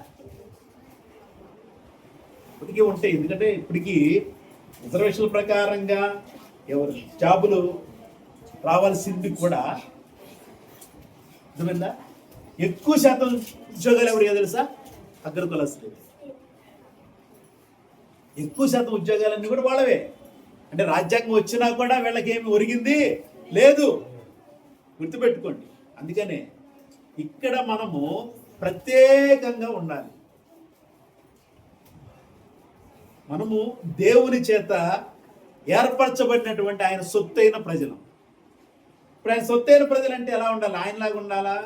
ఇప్పటికీ ఉంటాయి. ఎందుకంటే ఇప్పటికీ రిజర్వేషన్ల ప్రకారంగా ఎవరు జాబులు రావాల్సింది కూడా అర్థమైందా? ఎక్కువ శాతం ఉద్యోగాలు ఎవరిగా తెలుసా? అగ్ర కులస్తులు. ఎక్కువ శాతం ఉద్యోగాలన్నీ కూడా వాళ్ళవే. అంటే రాజ్యాంగం వచ్చినా కూడా వీళ్ళకి ఏమి ఒరిగింది లేదు, గుర్తుపెట్టుకోండి. అందుకనే ఇక్కడ మనము ప్రత్యేకంగా ఉండాలి. మనము దేవుని చేత ఏర్పరచబడినటువంటి ఆయన సొత్తైన ప్రజలు. ఇప్పుడు ఆయన సొత్తైన ప్రజలు అంటే ఎలా ఉండాలి? ఆయనలాగా ఉండాలా?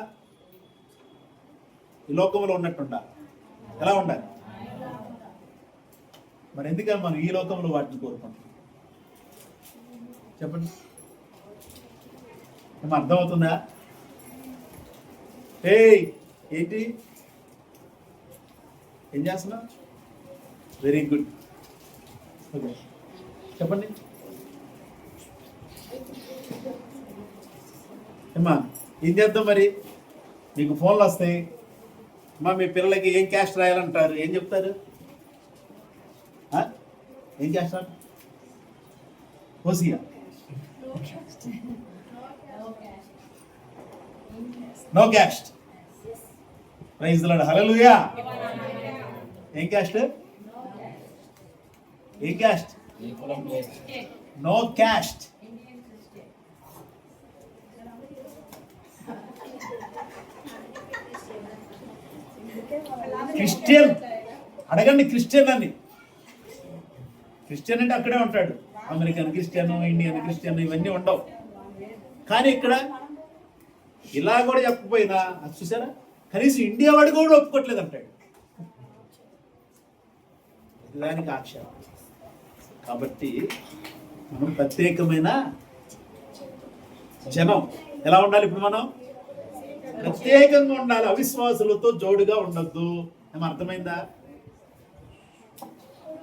ఈ లోకంలో ఉన్నట్టు ఉండాలి. ఎలా ఉండాలి? మరి ఎందుకని మనం ఈ లోకంలో వాటిని కోరుకుంటాం? చెప్పండి, ఏమో అర్థమవుతుందా? ఏంటి ఏం చేస్తున్నా? Very good. ఓకే చెప్పండి అమ్మా, ఏం చేద్దాం మరి? మీకు ఫోన్లు వస్తాయి. అమ్మా మీ పిల్లలకి ఏం క్యాస్ట్ రాయాలంటారు, ఏం చెప్తారు? ఏం క్యాస్ట్ రా? ఓసియా? No caste. Praise the Lord. Hallelujah. ఏం క్యాస్ట్? ఏం క్యాస్ట్? No caste. క్రిస్టియన్ అడగండి, క్రిస్టియన్ అని. క్రిస్టియన్ అంటే అక్కడే ఉంటాడు. అమెరికన్ క్రిస్టియన్, ఇండియన్ క్రిస్టియన్ ఇవన్నీ ఉండవు. కానీ ఇక్కడ ఇలా కూడా చెప్పకపోయినా చూసారా, కనీసం ఇండియా వాడు కూడా ఒప్పుకోవట్లేదు అంటాడు. దానికి ఆక్షేపం. కాబట్టి మనం ప్రత్యేకమైన జనం. ఎలా ఉండాలి? ఇప్పుడు మనం ప్రత్యేకంగా ఉండాలి, అవిశ్వాసులతో జోడుగా ఉండొద్దు. ఏమో అర్థమైందా?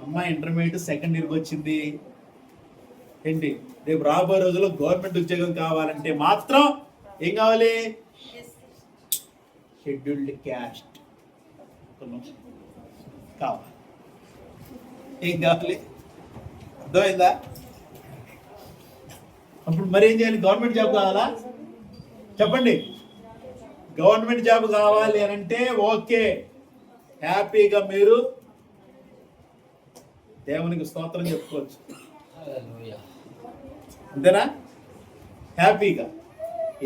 అమ్మాయి ఇంటర్మీడియట్ సెకండ్ ఇయర్కి వచ్చింది. ఏంటి రేపు రాబోయే రోజుల్లో గవర్నమెంట్ ఉద్యోగం కావాలంటే మాత్రం ఏం కావాలి? షెడ్యూల్డ్ క్యాస్ట్ కావాలి. ఏం కావాలి? అర్థమైందా? అప్పుడు మరి ఏం చేయాలి? గవర్నమెంట్ జాబ్ కావాలా? చెప్పండి. గవర్నమెంట్ జాబ్ కావాలి అని అంటే ఓకే, హ్యాపీగా మీరు దేవునికి స్తోత్రం చెప్పుకోవచ్చు. అంతేనా? హ్యాపీగా,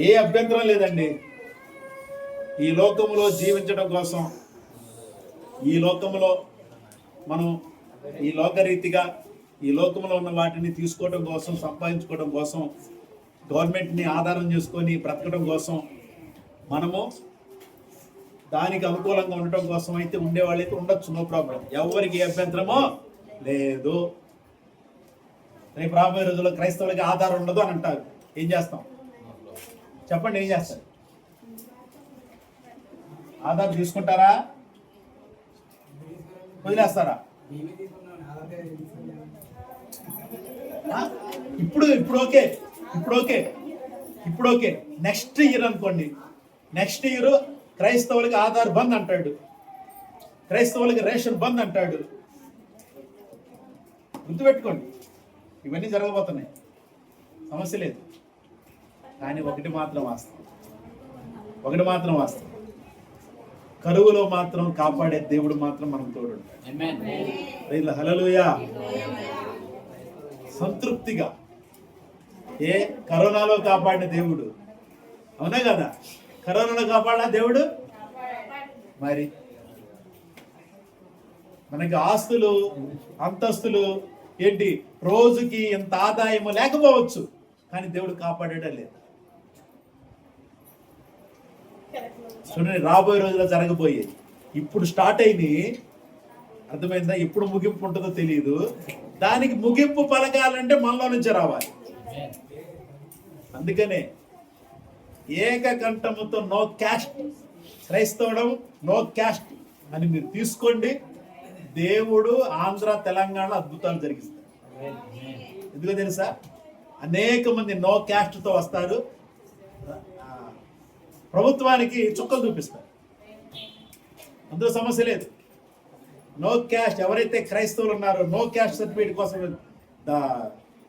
ఏ అభ్యంతరం లేదండి. ఈ లోకంలో జీవించడం కోసం, ఈ లోకంలో మనం ఈ లోకరీతిగా ఈ లోకంలో ఉన్న వాటిని తీసుకోవడం కోసం, సంపాదించుకోవడం కోసం, గవర్నమెంట్ని ఆధారం చేసుకొని బ్రతకడం కోసం మనము దానికి అనుకూలంగా ఉండటం కోసం అయితే ఉండేవాళ్ళైతే ఉండొచ్చు, నో ప్రాబ్లం, ఎవరికి అభ్యంతరమో లేదు. రేపు రాబోయే రోజుల్లో క్రైస్తవులకి ఆధారం ఉండదు అని అంటారు. ఏం చేస్తాం చెప్పండి? ఏం చేస్తారు? ఆధార్ తీసుకుంటారా? వదిలేస్తారా? ఇప్పుడు ఓకే, ఇప్పుడు ఓకే. నెక్స్ట్ ఇయర్ అనుకోండి, నెక్స్ట్ ఇయర్ క్రైస్తవులకి ఆధార్ బంద్ అంటాడు, క్రైస్తవులకి రేషన్ బంద్ అంటాడు. గుర్తుపెట్టుకోండి, ఇవన్నీ జరగబోతున్నాయి, సమస్య లేదు. కానీ ఒకటి మాత్రం వాస్తవం, కరువులో మాత్రం కాపాడే దేవుడు మాత్రం మనం తోడుంటాడు. హల్లెలూయా. సంతృప్తిగా కరోనాలో కాపాడిన దేవుడు, అవునా కదా? కరోనాలో కాపాడిన దేవుడు. మరి మనకి ఆస్తులు అంతస్తులు ఏంటి, రోజుకి ఎంత ఆదాయము లేకపోవచ్చు, కానీ దేవుడు కాపాడేటం లేదు. చూడండి, రాబోయే రోజుల్లో జరగబోయేది ఇప్పుడు స్టార్ట్ అయింది, అర్థమైందా? ఎప్పుడు ముగింపు ఉంటుందో తెలియదు. దానికి ముగింపు పలకాలంటే మనలో నుంచి రావాలి. అందుకనే ఏకకంఠముతో నో క్యాస్ట్, క్రైస్తవడం నో క్యాస్ట్ అని మీరు తీసుకోండి. దేవుడు ఆంధ్ర తెలంగాణ అద్భుతాలు జరిగిస్తారు. ఎందుకో తెలుసా? అనేక మంది నో క్యాస్ట్తో వస్తారు, ప్రభుత్వానికి చుక్కలు చూపిస్తారు, అందులో సమస్య లేదు. నో క్యాస్ట్ ఎవరైతే క్రైస్తవులు ఉన్నారో నో క్యాస్ట్ సర్టిఫికేట్ కోసం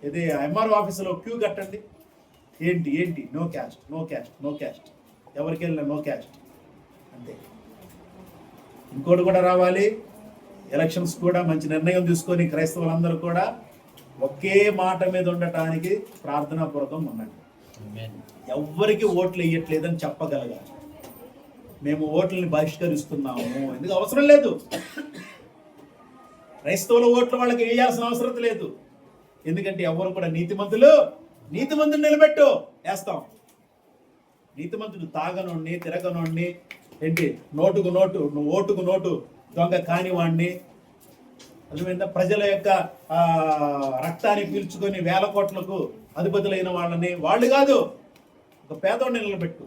ఇది ఎంఆర్ఓ ఆఫీసులో క్యూ కట్టండి. ఏంటి నో క్యాస్ట్, ఎవరికి వెళ్ళినా నో క్యాస్ట్ అంతే. ఇంకోటి కూడా రావాలి, ఎలక్షన్స్ కూడా మంచి నిర్ణయం తీసుకొని క్రైస్తవులందరూ కూడా ఒకే మాట మీద ఉండటానికి ప్రార్థనాపూర్వకం ఉండండి. ఎవ్వరికి ఓట్లు వేయట్లేదని చెప్పగలగాలి. మేము ఓట్లని బహిష్కరిస్తున్నాము, ఎందుకు అవసరం లేదు. క్రైస్తవుల ఓట్లు వాళ్ళకి వేయాల్సిన అవసరం లేదు. ఎందుకంటే ఎవరు కూడా నీతిమంతులు నిలబెట్టు వేస్తాం. నీతిమంతుడు తాగనోడిని, తిరగనోడిని, ఏంటి నోటుకు నోటు, ఓటుకు నోటు దొంగ కానివాడిని, అర్థమైందా? ప్రజల యొక్క రక్తాన్ని పీల్చుకొని వేల కోట్లకు అధిపతులైన వాళ్ళని వాళ్ళు కాదు. ఒక పేదోడిని నిలబెట్టు,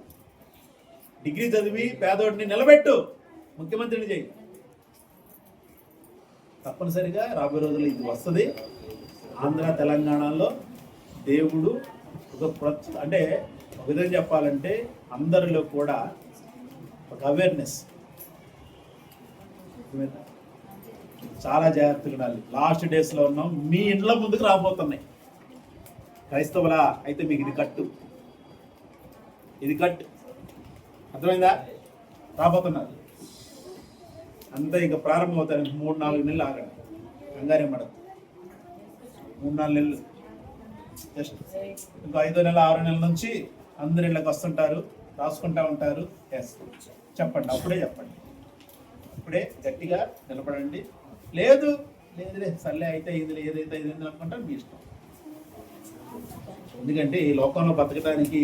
డిగ్రీ చదివి పేదోడిని నిలబెట్టు, ముఖ్యమంత్రిని చేయి. తప్పనిసరిగా రాబోయే రోజుల్లో ఇది వస్తుంది. ఆంధ్ర తెలంగాణలో దేవుడు అంటే ఒక విధంగా చెప్పాలంటే అందరిలో కూడా ఒక అవేర్నెస్, చాలా జాగ్రత్తగా ఉండాలి. లాస్ట్ డేస్లో ఉన్నాం, మీ ఇండ్ల ముందుకు రాబోతున్నాయి. క్రైస్తవులా అయితే మీకు ఇది కట్టు, అర్థమైందా? రాబోతున్నారు అంతా. ఇక ప్రారంభమవుతారు. 3-4 నెలలు ఆగండి, కంగారే పడదు. 3-4 నెలలు జస్ట్. ఇంకో 5వ నెల 6వ నెల నుంచి అందరు ఇళ్ళకి వస్తుంటారు, రాసుకుంటా ఉంటారు. చెప్పండి, అప్పుడే గట్టిగా నిలబడండి. లేదులే సర్లే అయితే ఏదైతే ఇది అనుకుంటారు, మీ ఇష్టం. ఎందుకంటే ఈ లోకంలో బతకడానికి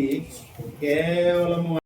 కేవలం